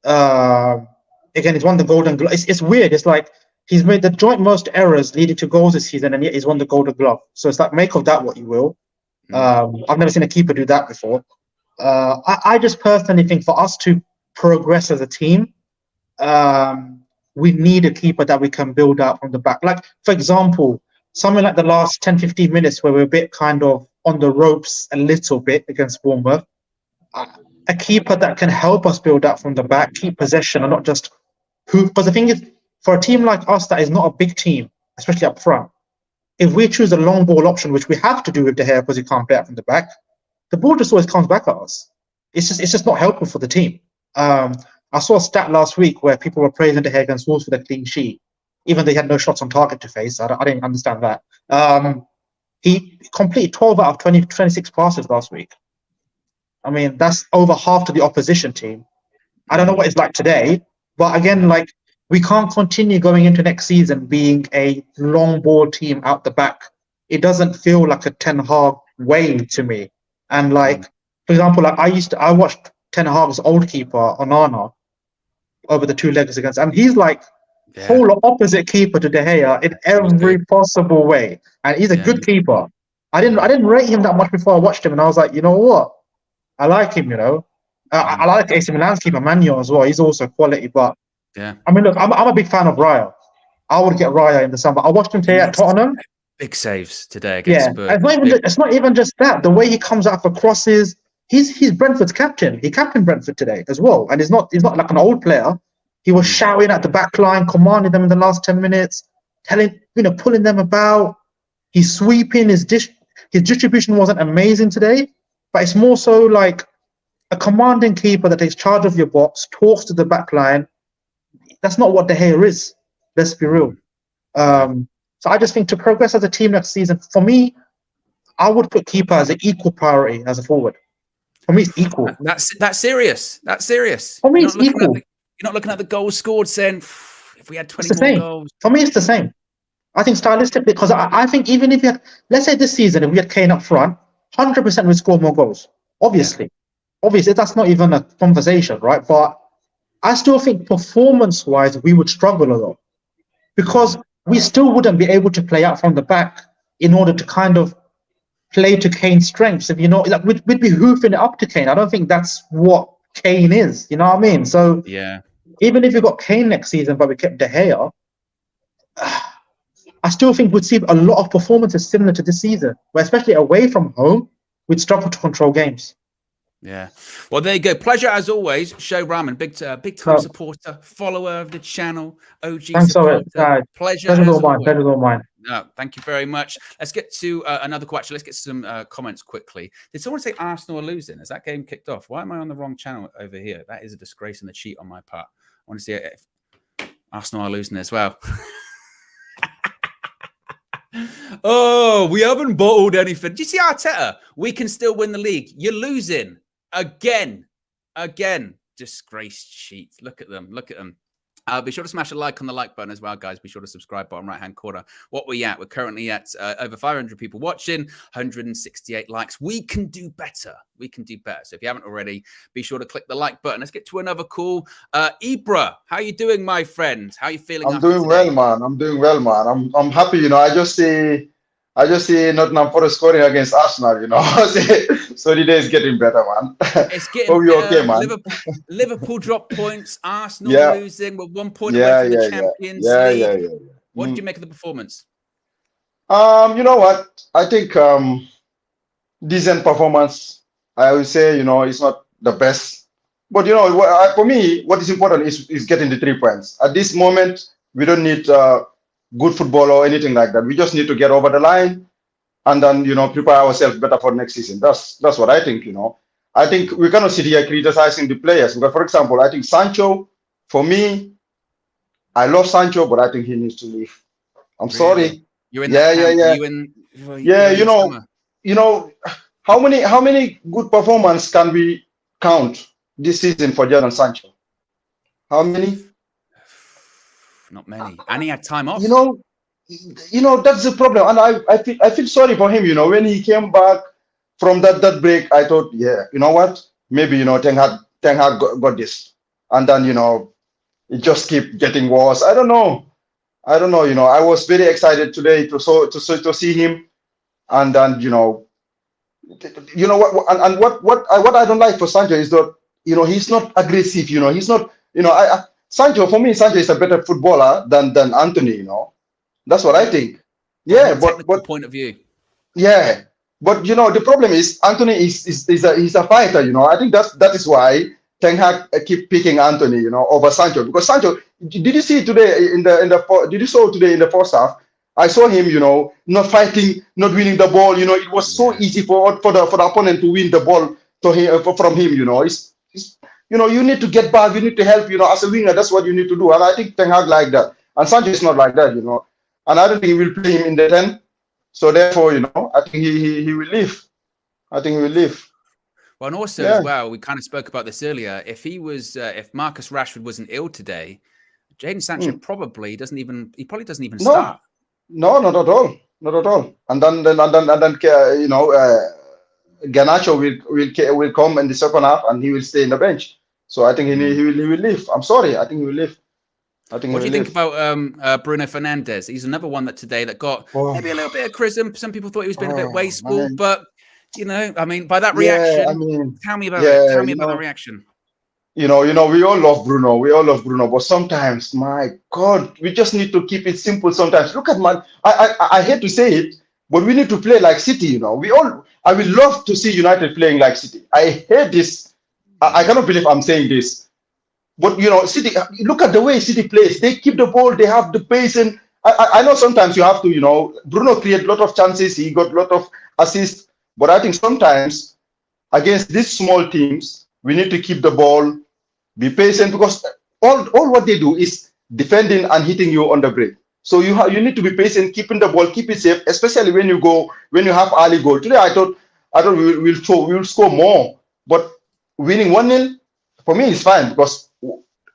Again, he's won the Golden Glove. It's weird. It's like he's made the joint most errors leading to goals this season, and yet he's won the Golden Glove. So it's like, make of that what you will. I've never seen a keeper do that before. I just personally think for us to progress as a team, we need a keeper that we can build out from the back. Like, for example, something like the last 10, 15 minutes where we're a bit kind of on the ropes a little bit against Bournemouth. A keeper that can help us build out from the back, keep possession, and not just who. Because the thing is, for a team like us that is not a big team, especially up front, if we choose a long ball option, which we have to do with De Gea because he can't play out from the back, the ball just always comes back at us. It's just not helpful for the team. I saw a stat last week where people were praising De Gea against Wolves for the clean sheet, even though he had no shots on target to face. I didn't understand that. He completed 12 out of 26 passes last week. I mean, that's over half to the opposition team. I don't know what it's like today, but again, like, we can't continue going into next season being a long ball team out the back. It doesn't feel like a Ten Hag way to me. And like, for example, like I watched Ten Hag's old keeper, Onana, over the 2 legs against, and he's like polar opposite keeper to De Gea in every possible way. And he's a good keeper. I didn't rate him that much before I watched him, and I was like, you know what? I like him, you know. I like AC Milan's keeper, Manuel, as well. He's also quality, but I mean, look, I'm a big fan of Raya. I would get Raya in the summer. I watched him today at Tottenham. Big saves today against Spurs. It's not even just that. The way he comes out for crosses, he's Brentford's captain. He captained Brentford today as well, and he's not like an old player. He was shouting at the back line, commanding them in the last 10 minutes, pulling them about. He's sweeping. His distribution wasn't amazing today, but it's more so like a commanding keeper that takes charge of your box, talks to the back line. That's not what De Gea is. Let's be real. So I just think to progress as a team next season, for me, I would put keeper as an equal priority as a forward. For me, it's equal. That's serious. That's serious. For me, it's equal. You're You're not looking at the goals scored saying, if we had 20 more goals. For me, it's the same. I think stylistically, because I think even if you had, let's say this season, if we had Kane up front, 100% we'd score more goals. Obviously, that's not even a conversation, right? But I still think performance-wise, we would struggle a lot because we still wouldn't be able to play out from the back in order to kind of play to Kane's strengths. If like we'd be hoofing it up to Kane. I don't think that's what Kane is. You know what I mean? So even if we got Kane next season, but we kept De Gea, I still think we'd see a lot of performances similar to this season, where especially away from home, we'd struggle to control games. Yeah. Well, there you go. Pleasure as always. Show Rahman, big time supporter, follower of the channel, OG supporter. Pleasure as always. Pleasure all mine. No, thank you very much. Let's get to another question. Let's get some comments quickly. Did someone say Arsenal are losing? Is that game kicked off? Why am I on the wrong channel over here? That is a disgrace and a cheat on my part. I want to see if Arsenal are losing as well. Oh, we haven't bottled anything. Do you see Arteta? We can still win the league. You're losing again. Disgraced sheets. Look at them. Be sure to smash a like on the like button as well, guys. Be sure to subscribe, bottom right-hand corner. What we're at? We're currently at over 500 people watching, 168 likes. We can do better. So if you haven't already, be sure to click the like button. Let's get to another call. Ibra, how are you doing, my friend? How are you feeling? I'm doing well, man. I'm happy. I just see Nottingham Forest scoring against Arsenal. So the day is getting better, man. It's getting Hope you're okay, man. Liverpool dropped points. Arsenal losing. We're 1 point away from the Champions League. What did you make of the performance? You know what? I think decent performance. I would say, it's not the best. But, for me, what is important is getting the 3 points. At this moment, we don't need good football or anything like that. We just need to get over the line and then, prepare ourselves better for next season. That's what I think, I think we cannot sit here criticizing the players. Because, for example, I think Sancho, for me, I love Sancho, but I think he needs to leave. I'm sorry. You're in How many good performances can we count this season for Jadon Sancho? How many? Not many. And he had time off. That's the problem. And I feel sorry for him. When he came back from that break, I thought, you know what? Maybe Ten Hag got this, and then it just keep getting worse. I don't know. I was very excited today to see him, and then what I don't like for Sancho is that he's not aggressive. He's not. Sancho, for me, Sancho is a better footballer than Anthony. That's what I think. Yeah, but point of view. Yeah, but the problem is Anthony is a fighter. I think that is why Ten Hag keep picking Anthony, over Sancho, because Sancho. Did you see today Did you saw today in the first half? I saw him, not fighting, not winning the ball. It was so easy for the opponent to win the ball from him. You need to get back. You need to help. As a winger, that's what you need to do. And I think Ten Hag like that. And Sancho is not like that. And I don't think he will play him in the 10. So therefore, I think he will leave. Well, and also as well, we kind of spoke about this earlier. If Marcus Rashford wasn't ill today, Jadon Sancho probably doesn't even start. No, not at all. And then Garnacho will come in the second half and he will stay in the bench. So I think he will leave. I'm sorry, I think he will leave. What do you think about Bruno Fernandes? He's another one that got maybe a little bit of criticism. Some people thought he was being a bit wasteful, but by that reaction, tell me about it. Tell me about the reaction. We all love Bruno, but sometimes, my God, we just need to keep it simple. Sometimes, look at I hate to say it, but we need to play like City. I would love to see United playing like City. I hate this. I cannot believe I'm saying this, but City. Look at the way City plays. They keep the ball. They have the pace, and I know sometimes you have to. Bruno created a lot of chances. He got a lot of assists, but I think sometimes against these small teams, we need to keep the ball. Be patient, because all what they do is defending and hitting you on the break. So you need to be patient, keeping the ball, keep it safe, especially when you have early goal. Today I thought we'll score more, but winning 1-0 for me is fine, because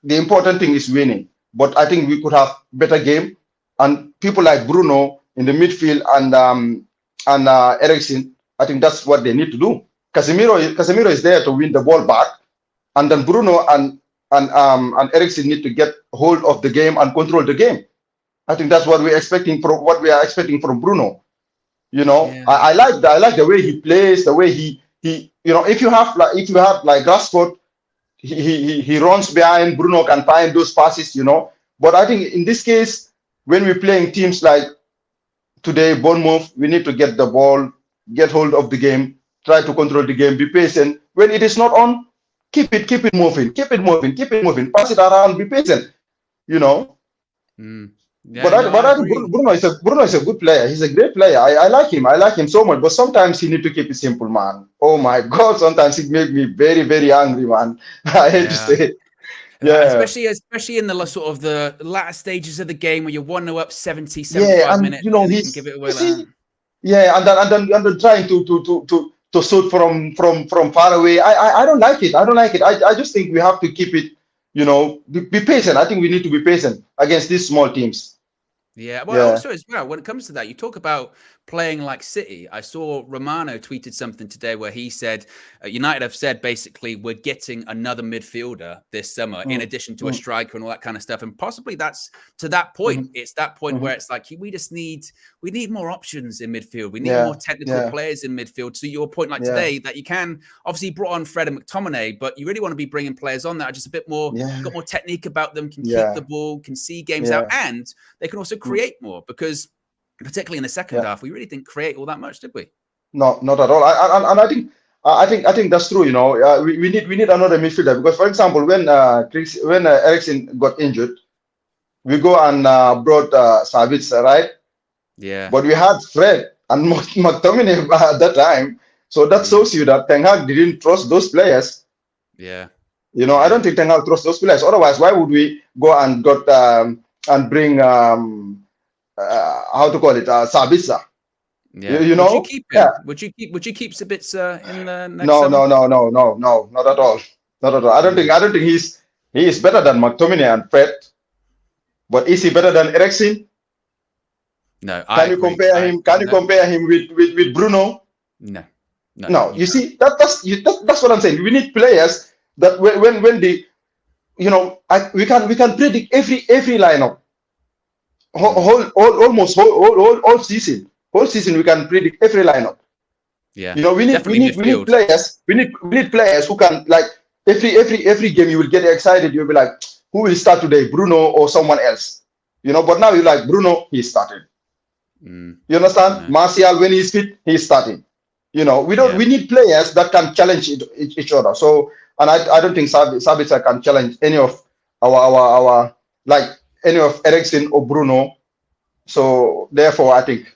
the important thing is winning. But I think we could have better game, and people like Bruno in the midfield and Eriksen, I think that's what they need to do. Casemiro is there to win the ball back, and then Bruno and Eriksen need to get hold of the game and control the game. I think that's what we are expecting from Bruno. You know, Yeah. I like the way he plays, the way he you know, if you have like Rashford, he runs behind, Bruno can find those passes, you know. But I think in this case, when we're playing teams like today, Bournemouth, we need to get the ball, get hold of the game, try to control the game, be patient. When it is not on, keep it moving, pass it around, be patient, you know. Yeah, But I think Bruno is a good player. He's a great player. I like him. I like him so much. But sometimes he need to keep it simple, man. Oh my God! Sometimes it make me very, very angry, man. I hate to say it. Yeah, especially in the sort of the latter stages of the game where you're 1-0 up, 75 and minutes, you know and you he's can give it away. yeah, and then trying to shoot from far away. I don't like it. I just think we have to keep it. You know, be patient. I think we need to be patient against these small teams. Yeah, well, also as well, when it comes to that, you talk about playing like City. I saw Romano tweeted something today where he said, United have said basically we're getting another midfielder this summer in addition to a striker and all that kind of stuff. And possibly that's to that point. It's that point where it's like we need more options in midfield. We need more technical players in midfield. To your point, like today, that you can obviously brought on Fred and McTominay, but you really want to be bringing players on that are just a bit more, got more technique about them, can keep the ball, can see games out, and they can also create more, because particularly in the second half, we really didn't create all that much, did we? No, not at all. And I think that's true. You know, we need another midfielder, because, for example, when Eriksen got injured, we go and brought Sabitzer, right? Yeah. But we had Fred and McTominay at that time, so that shows you that Ten Hag didn't trust those players. Yeah. You know, I don't think Ten Hag trusts those players. Otherwise, why would we go and got and bring how to call it, Sabitzer? Yeah. You know, would you keep him? Yeah. Would you keep Sabitzer in the next No, summer? no, not at all. Not at all. I don't think he is better than McTominay and Fred. But is he better than Eriksen? No. Can you compare him? Can you compare him with Bruno? No. You see, that's what I'm saying. We need players that when they, you know, we can predict every lineup. Almost all season. Whole season we can predict every lineup. Yeah. You know, we need players. We need players who can, like, every game you will get excited. You'll be like, who will start today, Bruno or someone else? You know, but now you're like, Bruno, he's starting. You understand? Martial, when he's fit, he's starting. You know, we need players that can challenge each other. So, and I don't think Sabitzer can challenge any of our like any of Eriksen or Bruno. So therefore, I think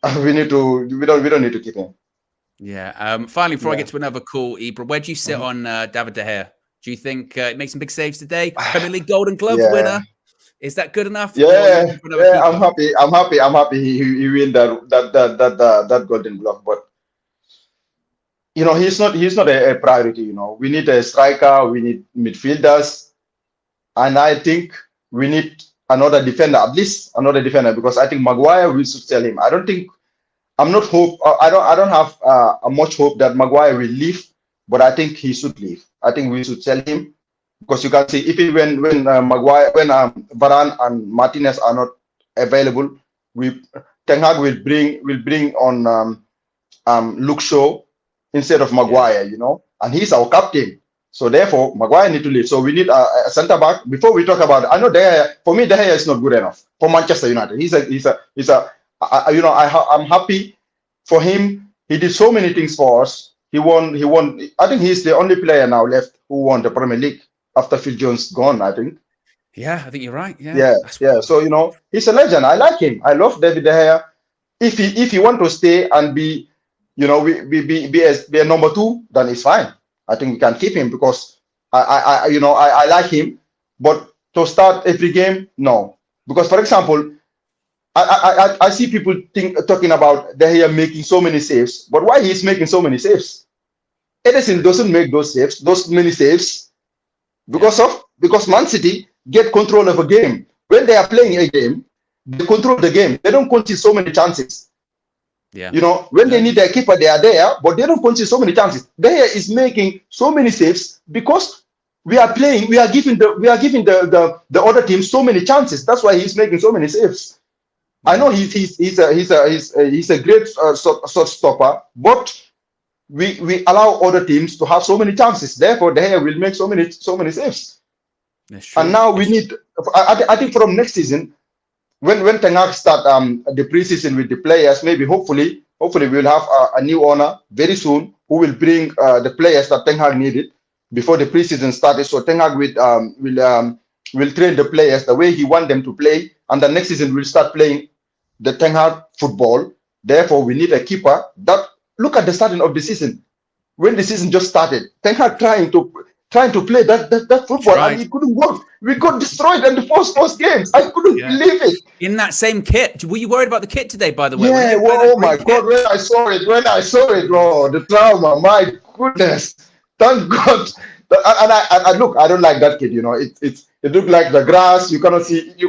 we don't need to keep him. Yeah. Finally, before I get to another call, Ibra, where do you sit on David De Gea? Do you think he makes some big saves today? Premier League Golden Glove winner. Is that good enough? Yeah. I'm happy. He win that Golden Glove, but you know, he's not a priority. You know, we need a striker, we need midfielders, and I think we need another defender, at least another defender, because I think Maguire, we should sell him. I don't have much hope that Maguire will leave, but I think he should leave. I think we should sell him, because you can see even when Varane and Martinez are not available, Ten Hag will bring on Luke Shaw instead of Maguire, you know, and he's our captain. So therefore, Maguire need to leave. So we need a centre back. Before we talk about it, I know De Gea, for me, De Gea is not good enough for Manchester United. You know, I'm happy for him. He did so many things for us. He won. I think he's the only player now left who won the Premier League after Phil Jones gone, I think. Yeah, I think you're right. Yeah. So, you know, he's a legend. I like him. I love David De Gea. If he want to stay and be, you know, be a number 2, then it's fine. I think we can keep him, because I like him. But to start every game, no. Because, for example, I see people talking about De Gea making so many saves, but why he's making so many saves? Edison doesn't make those many saves, because of because Man City get control of a game. When they are playing a game, they control the game. They don't concede so many chances. Yeah. You know, when they need their keeper, they are there, but they don't concede so many chances. There is making so many saves because we are playing. We are giving the other team so many chances. That's why he's making so many saves. I know he's a great shot stopper, but we allow other teams to have so many chances. Therefore, they will make so many saves. And now we need. I think from next season, when Ten Hag start the preseason with the players, maybe hopefully we'll have a new owner very soon who will bring the players that Ten Hag needed before the preseason started. So Ten Hag will train the players the way he want them to play, and the next season we'll start playing the Ten Hag football. Therefore, we need a keeper. That look at the starting of the season. When the season just started, Ten Hag trying to play that football, and it couldn't work. We got destroyed in the first games. I couldn't believe it. In that same kit. Were you worried about the kit today, by the way? Yeah, oh my God. When I saw it, oh, the trauma, my goodness. Thank God. And look, I don't like that kit, you know. It looked like the grass. You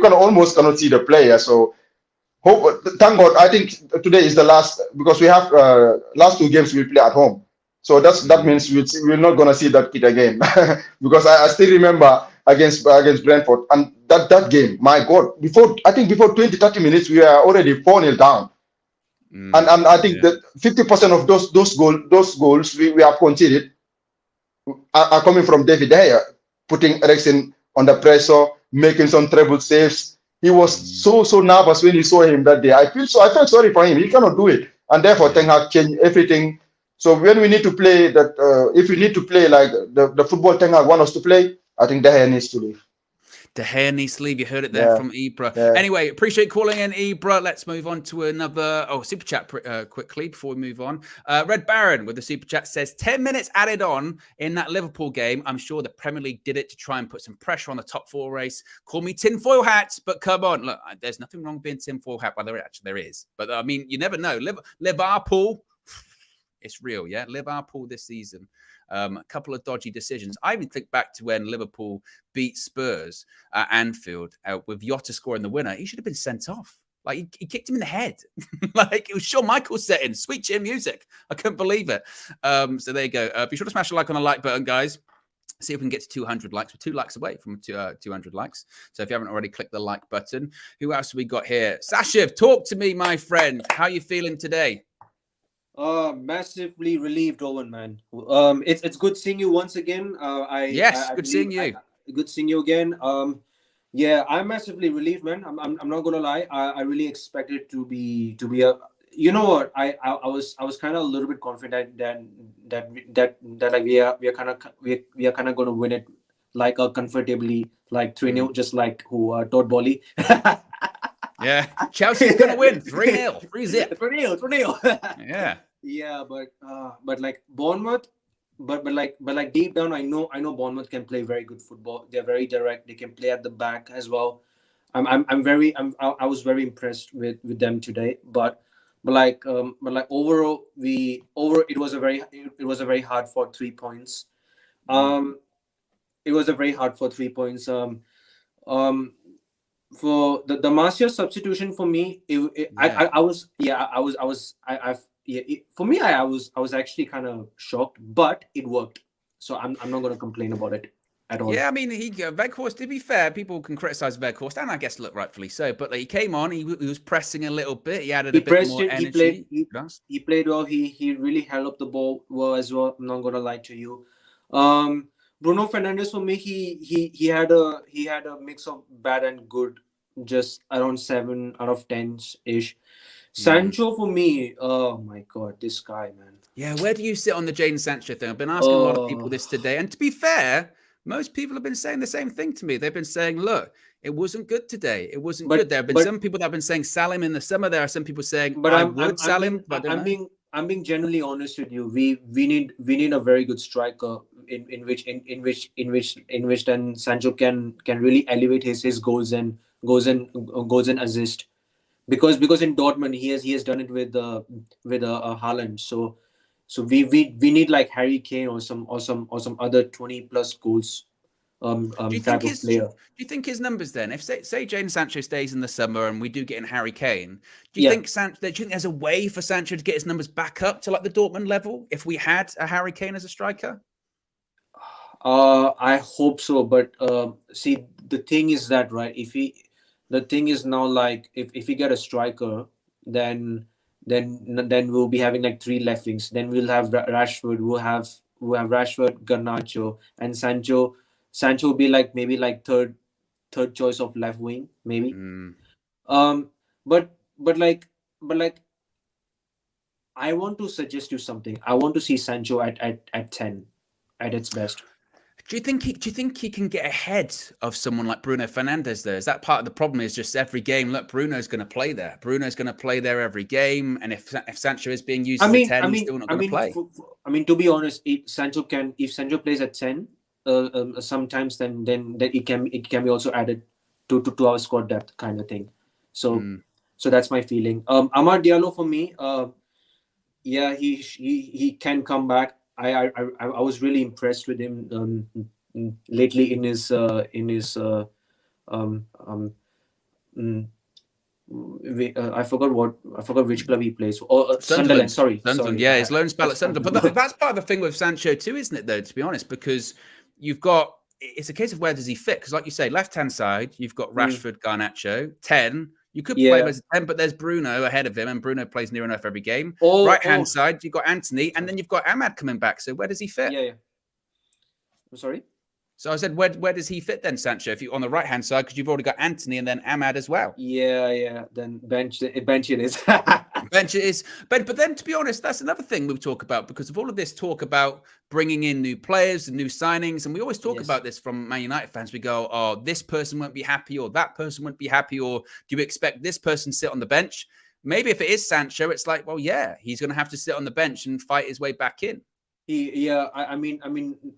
almost cannot see the player. So thank God. I think today is the last, because we have last 2 games we play at home. So that means we're not gonna see that kid again. Because I still remember against Brentford, and that game, my God, before 20-30 minutes we are already 4-0 down. And I think that 50% of those goals we have conceded are coming from David De Gea, putting Eriksen under pressure, making some treble saves. He was so nervous when he saw him that day. I felt sorry for him. He cannot do it, and therefore Ten Hag changed everything. So when we need to play that, if we need to play like the football Ten Hag want us to play, I think De Gea needs to leave. De Gea needs to leave. You heard it there from Ibra. Yeah. Anyway, appreciate calling in, Ibra. Let's move on to another super chat quickly before we move on. Red Baron with the super chat says 10 minutes added on in that Liverpool game. I'm sure the Premier League did it to try and put some pressure on the top 4 race. Call me tinfoil hats, but come on. Look, there's nothing wrong with being tinfoil hat. Well, there is. But I mean, you never know. Liverpool. It's real, yeah. Liverpool this season, a couple of dodgy decisions. I even think back to when Liverpool beat Spurs at Anfield with Jota scoring the winner. He should have been sent off. Like he kicked him in the head. Like it was Shawn Michaels setting, sweet chin music. I couldn't believe it. So there you go. Be sure to smash a like on the like button, guys. See if we can get to 200 likes. We're 2 likes away from 200 likes. So if you haven't already, click the like button. Who else have we got here? Sashiv, talk to me, my friend. How are you feeling today? Massively relieved, Owen, man. It's good seeing you once again. Good seeing you. Good seeing you again. Yeah, I'm massively relieved, man. I'm not gonna lie. I really expected to be a. You know what? I was kind of a little bit confident that like we are kind of gonna win it like comfortably, like 3-0, just like Todd Bowley. Yeah, Chelsea's gonna win 3-0, 3-0. Yeah. Yeah, but like Bournemouth, but like deep down, I know Bournemouth can play very good football. They're very direct. They can play at the back as well. I was very impressed with them today. But overall, it was a very hard fought 3 points. It was a very hard fought 3 points. For the Martial substitution for me, I was actually kind of shocked, but it worked. So I'm not going to complain about it at all. Yeah, I mean, Weghorst, to be fair, people can criticize Weghorst, and I guess look rightfully so. But like, he came on, he was pressing a little bit. He added a bit more energy. He played well. He really held up the ball well as well. I'm not going to lie to you. Bruno Fernandes, for me, he had a mix of bad and good, just around 7 out of 10 ish. Sancho, for me, oh my God, this guy, man. Yeah, where do you sit on the Jadon Sancho thing? I've been asking a lot of people this today, and to be fair, most people have been saying the same thing to me. They've been saying, look, it wasn't good today. It wasn't good. There have been some people that have been saying sell him in the summer. There are some people saying, but I would sell him. I'm being genuinely honest with you. We need a very good striker in which then Sancho can really elevate his goals and assist, because in Dortmund he has done it with Haaland. So we need like Harry Kane or some other 20 plus goals player. Do you think his numbers then, if say Jadon Sancho stays in the summer and we do get in Harry Kane, do you think there's a way for Sancho to get his numbers back up to like the Dortmund level if we had a Harry Kane as a striker? I hope so, but see, the thing is that, right, the thing is now, like, if we get a striker, then we'll be having like 3 left wings. Then we'll have Rashford, we'll have Rashford, Garnacho, and Sancho. Sancho will be like maybe like third choice of left wing, maybe. But like I want to suggest you something. I want to see Sancho at 10 at its best. Do you think he can get ahead of someone like Bruno Fernandes there? Is that part of the problem? Is just every game, look, Bruno's going to play there. Bruno's going to play there every game. And if Sancho is being used as a 10, he's still not going to play. To be honest, if Sancho plays at 10, sometimes then it can be also added to our squad depth kind of thing. So that's my feeling. Amad Diallo for me, he can come back. I was really impressed with him lately in his I forgot which club he plays. Sunderland. Sorry. Yeah, his loan spell at Sunderland. But that's part of the thing with Sancho too, isn't it? Though, to be honest, because it's a case of where does he fit? Because like you say, left hand side, you've got Rashford, Garnacho, 10. You could play him as a 10, but there's Bruno ahead of him, and Bruno plays near enough every game. Right-hand side, you've got Anthony, and then you've got Ahmad coming back. So where does he fit? Yeah. I'm sorry? So I said, where does he fit then, Sancho? If you on the right-hand side, because you've already got Anthony and then Ahmad as well. Yeah. Then bench it is. Bench it is. But then, to be honest, that's another thing we talk about, because of all of this talk about bringing in new players and new signings. And we always talk about this from Man United fans. We go, oh, this person won't be happy, or that person won't be happy, or do you expect this person to sit on the bench? Maybe if it is Sancho, it's like, well, yeah, he's going to have to sit on the bench and fight his way back in. I mean,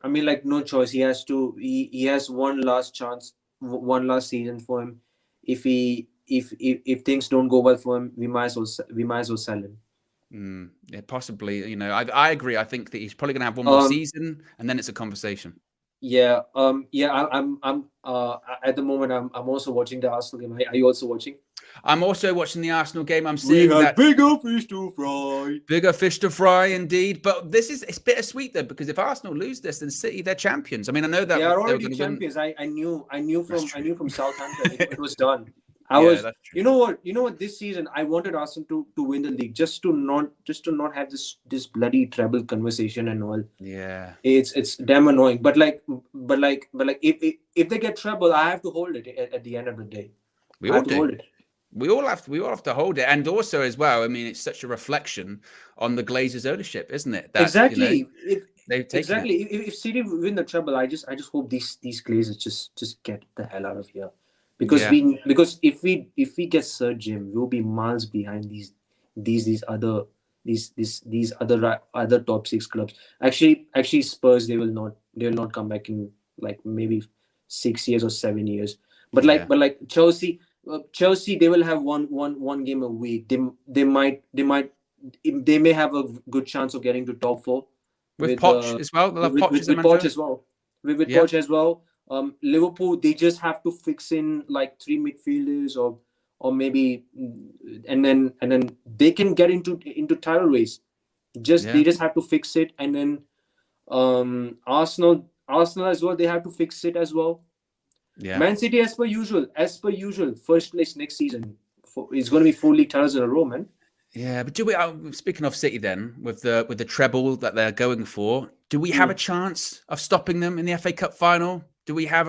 like, no choice. He has to. He has one last chance, one last season for him. If things don't go well for him, we might as well sell him. Yeah, possibly. I agree. I think that he's probably going to have one more season, and then it's a conversation. Yeah. I'm at the moment. I'm also watching the Arsenal game. Are you also watching? I'm also watching the Arsenal game. I'm seeing that bigger fish to fry. Bigger fish to fry, indeed. But it's bittersweet though, because if Arsenal lose this, then City, they're champions. I mean, I know that they are already champions. I knew from Southampton it was done. You know what? This season I wanted Arsenal to win the league, just to not have this bloody treble conversation and all. Yeah, it's damn annoying. But if they get treble, I have to hold it at the end of the day. We all do. We all have to hold it, and also as well. I mean, it's such a reflection on the Glazers' ownership, isn't it? That, exactly. Exactly. If City win the treble, I just hope these Glazers just get the hell out of here, because if we get Sir Jim, we'll be miles behind these other top 6 clubs. Actually, Spurs, they will not come back in like maybe 6 years or 7 years. But like Chelsea, they will have one game a week. They may have a good chance of getting to top 4 with Poch as well. They'll have Poch with Poch as well. With Poch as well. Liverpool, they just have to fix in like 3 midfielders or maybe, and then they can get into title race. They just have to fix it, and then Arsenal as well. They have to fix it as well. Yeah. Man City, as per usual, first place next season. It's going to be 4 league titles in a row, man. Yeah, but do we? Speaking of City, then with the treble that they're going for, do we have a chance of stopping them in the FA Cup final? Do we have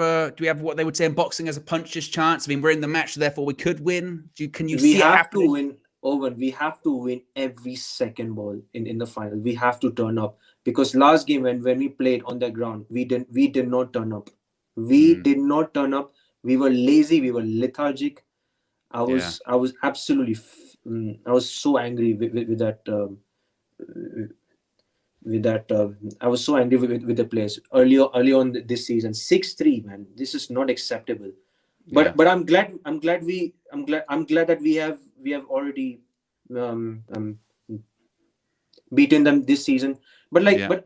what they would say in boxing as a puncher's chance? I mean, we're in the match, therefore we could win. Can you see it happening? To win, Owen. We have to win every second ball in the final. We have to turn up, because last game when we played on the ground, we did not turn up. We did not turn up. We were lazy. We were lethargic. I was absolutely. I was so angry with that. I was so angry with the players early on this season. 6-3, man. This is not acceptable. But I'm glad that we have already beaten them this season. But like, Yeah.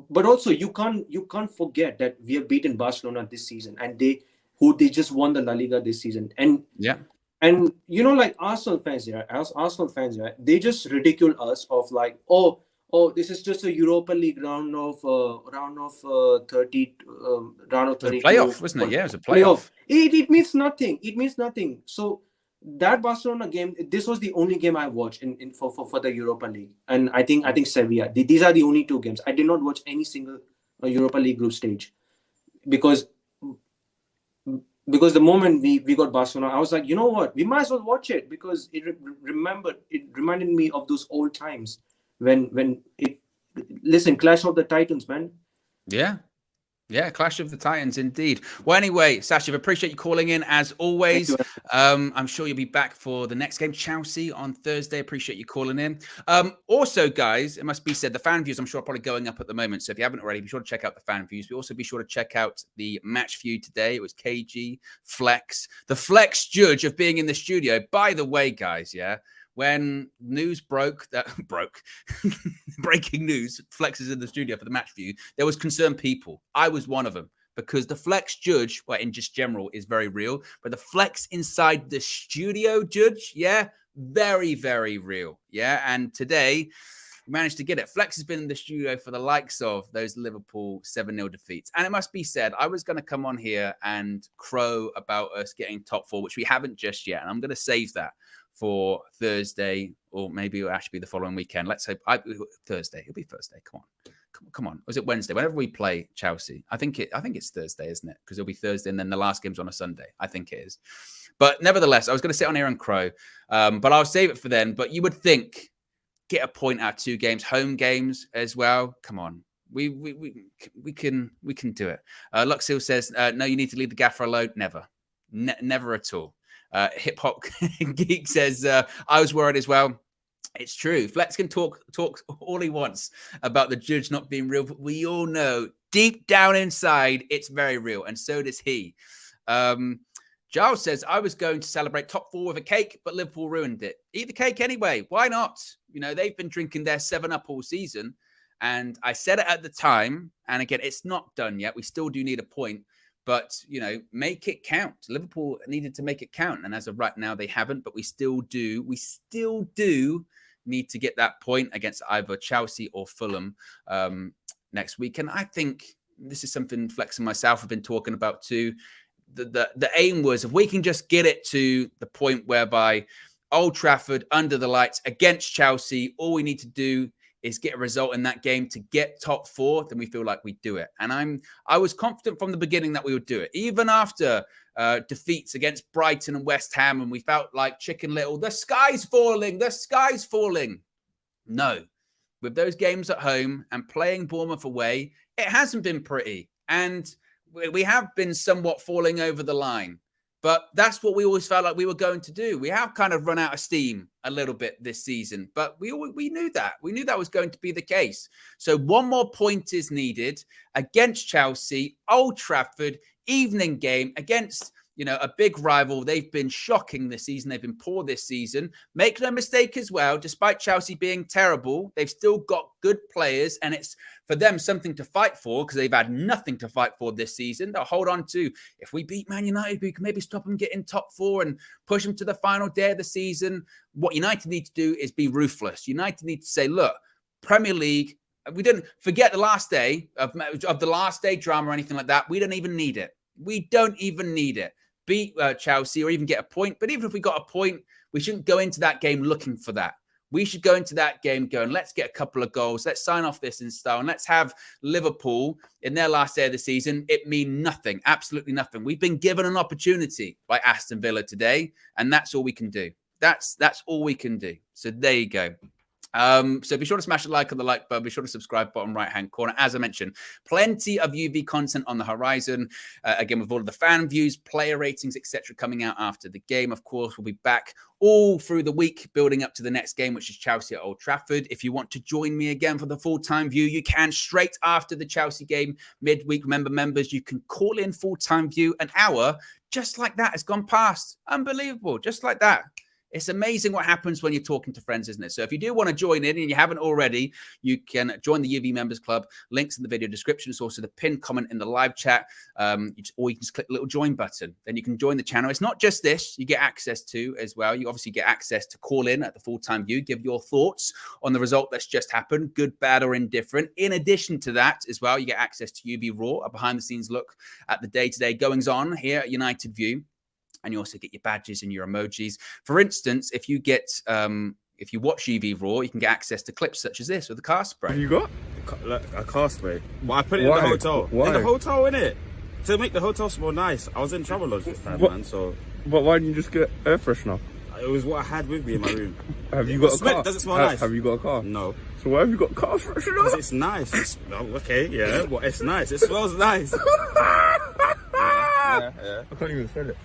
but also you can't forget that we have beaten Barcelona this season, and they just won the La Liga this season, and Yeah. and you know, like Arsenal fans here, they just ridicule us of like, oh, this is just a Europa League round of 30, round of It was a 32 playoff, wasn't it? Yeah, it was a playoff. It means nothing. It means nothing. So that Barcelona game, this was the only game I watched in for the Europa League, and I think Sevilla. These are the only two games. I did not watch any single Europa League group stage, because the moment we got Barcelona, I was like, you know what, we might as well watch it, because it reminded me of those old times when it. Listen, Clash of the Titans, man. Yeah. Yeah, Clash of the Titans, indeed. Well, anyway, Sasha, appreciate you calling in as always. I'm sure you'll be back for the next game, Chelsea, on Thursday. Appreciate you calling in. Also, guys, it must be said, the fan views, I'm sure, are probably going up at the moment. So if you haven't already, be sure to check out the fan views. But also be sure to check out the match view today. It was KG, Flex, the Flex judge of being in the studio. By the way, guys, yeah, when news breaking news, Flex is in the studio for the match view, there was concerned people. I was one of them, because the Flex judge, well, in just general, is very real. But the Flex inside the studio judge, yeah, very, very real. Yeah. And today we managed to get it. Flex has been in the studio for the likes of those Liverpool 7-0 defeats. And it must be said, I was going to come on here and crow about us getting top 4, which we haven't just yet. And I'm going to save that for Thursday, or maybe it'll actually be the following weekend. Let's say Thursday. It'll be Thursday. Come on. Was it Wednesday? Whenever we play Chelsea, I think it's Thursday, isn't it? Because it'll be Thursday, and then the last game's on a Sunday. I think it is. But nevertheless, I was going to sit on here and crow, but I'll save it for then. But you would think, get a point out of 2 games, home games as well. Come on. We can do it. Luxil says, no, you need to leave the gaffer alone. Never at all. Hip Hop Geek says, I was worried as well. It's true. Flex can talk all he wants about the judge not being real, but we all know deep down inside it's very real, and so does he. Giles says, I was going to celebrate top 4 with a cake, but Liverpool ruined it. Eat the cake anyway. Why not? You know, they've been drinking their 7-Up all season, and I said it at the time, and again, it's not done yet. We still do need a point. But, you know, make it count. Liverpool needed to make it count. And as of right now, they haven't. But we still do need to get that point against either Chelsea or Fulham next week. And I think this is something Flex and myself have been talking about too. The aim was, if we can just get it to the point whereby Old Trafford, under the lights, against Chelsea, all we need to do is get a result in that game to get top 4, then we feel like we do it. And I was confident from the beginning that we would do it. Even after defeats against Brighton and West Ham, and we felt like Chicken Little, the sky's falling. No. With those games at home and playing Bournemouth away, it hasn't been pretty. And we have been somewhat falling over the line. But that's what we always felt like we were going to do. We have kind of run out of steam a little bit this season, but we knew that. We knew that was going to be the case. So 1 more point is needed against Chelsea, Old Trafford, evening game against, you know, a big rival. They've been shocking this season. They've been poor this season. Make no mistake as well, despite Chelsea being terrible, they've still got good players, and it's for them something to fight for, because they've had nothing to fight for this season. They'll hold on to, if we beat Man United, we can maybe stop them getting top 4 and push them to the final day of the season. What United need to do is be ruthless. United need to say, look, Premier League, we didn't forget the last day of the last day drama or anything like that. We don't even need it. We don't even need it. Beat Chelsea or even get a point. But even if we got a point, we shouldn't go into that game looking for that. We should go into that game going, let's get a couple of goals. Let's sign off this in style. And let's have Liverpool in their last day of the season. It mean nothing, absolutely nothing. We've been given an opportunity by Aston Villa today, and that's all we can do. That's all we can do. So there you go. So be sure to smash a like on the like button. Be sure to subscribe, bottom right-hand corner. As I mentioned, plenty of UV content on the horizon. Again, with all of the fan views, player ratings, etc., coming out after the game. Of course, we'll be back all through the week, building up to the next game, which is Chelsea at Old Trafford. If you want to join me again for the full-time view, you can straight after the Chelsea game, midweek. Remember, members, you can call in full-time view. An hour, just like that, has gone past. Unbelievable, just like that. It's amazing what happens when you're talking to friends, isn't it? So if you do want to join in and you haven't already, you can join the UV Members Club. Links in the video description. It's also the pinned comment in the live chat. Or you can just click the little join button. Then you can join the channel. It's not just this. You get access to as well. You obviously get access to call in at the full-time view, give your thoughts on the result that's just happened, good, bad, or indifferent. In addition to that as well, you get access to UV Raw, a behind-the-scenes look at the day-to-day goings-on here at United View. And you also get your badges and your emojis. For instance, if you get if you watch UV Raw, you can get access to clips such as this with the car spray. Have you got A car spray? Well, I put it in the hotel. Why? In the hotel, innit? To make the hotel smell nice. I was in travel lodge this time, man. So. But why didn't you just get air freshener? It was what I had with me in my room. Have you got a car? Does it smell nice? Have you got a car? No. So why have you got car freshener? Because it's nice. Okay, yeah. Well, it's nice. It smells nice. yeah. I can't even smell it.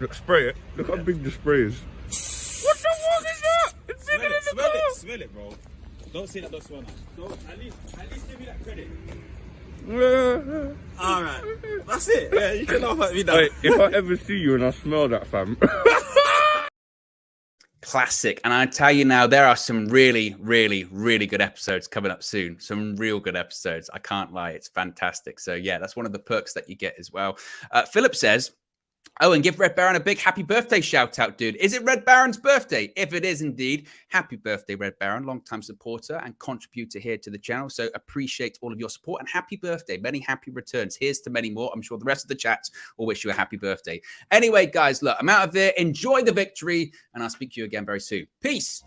Look, spray it. Look how big the spray is. What the fuck is that? It's in the car. Smell it, bro. Don't say that don't smell nice. Don't, at least give me that credit. All right. That's it. Yeah, you can laugh at me now. Wait, if I ever see you and I smell that, fam. Classic. And I tell you now, there are some really, really, really good episodes coming up soon. Some real good episodes. I can't lie. It's fantastic. So yeah, that's one of the perks that you get as well. Philip says, oh, and give Red Baron a big happy birthday shout out, dude. Is it Red Baron's birthday? If it is indeed, happy birthday, Red Baron, long-time supporter and contributor here to the channel. So appreciate all of your support and happy birthday. Many happy returns. Here's to many more. I'm sure the rest of the chat will wish you a happy birthday. Anyway, guys, look, I'm out of there. Enjoy the victory, and I'll speak to you again very soon. Peace.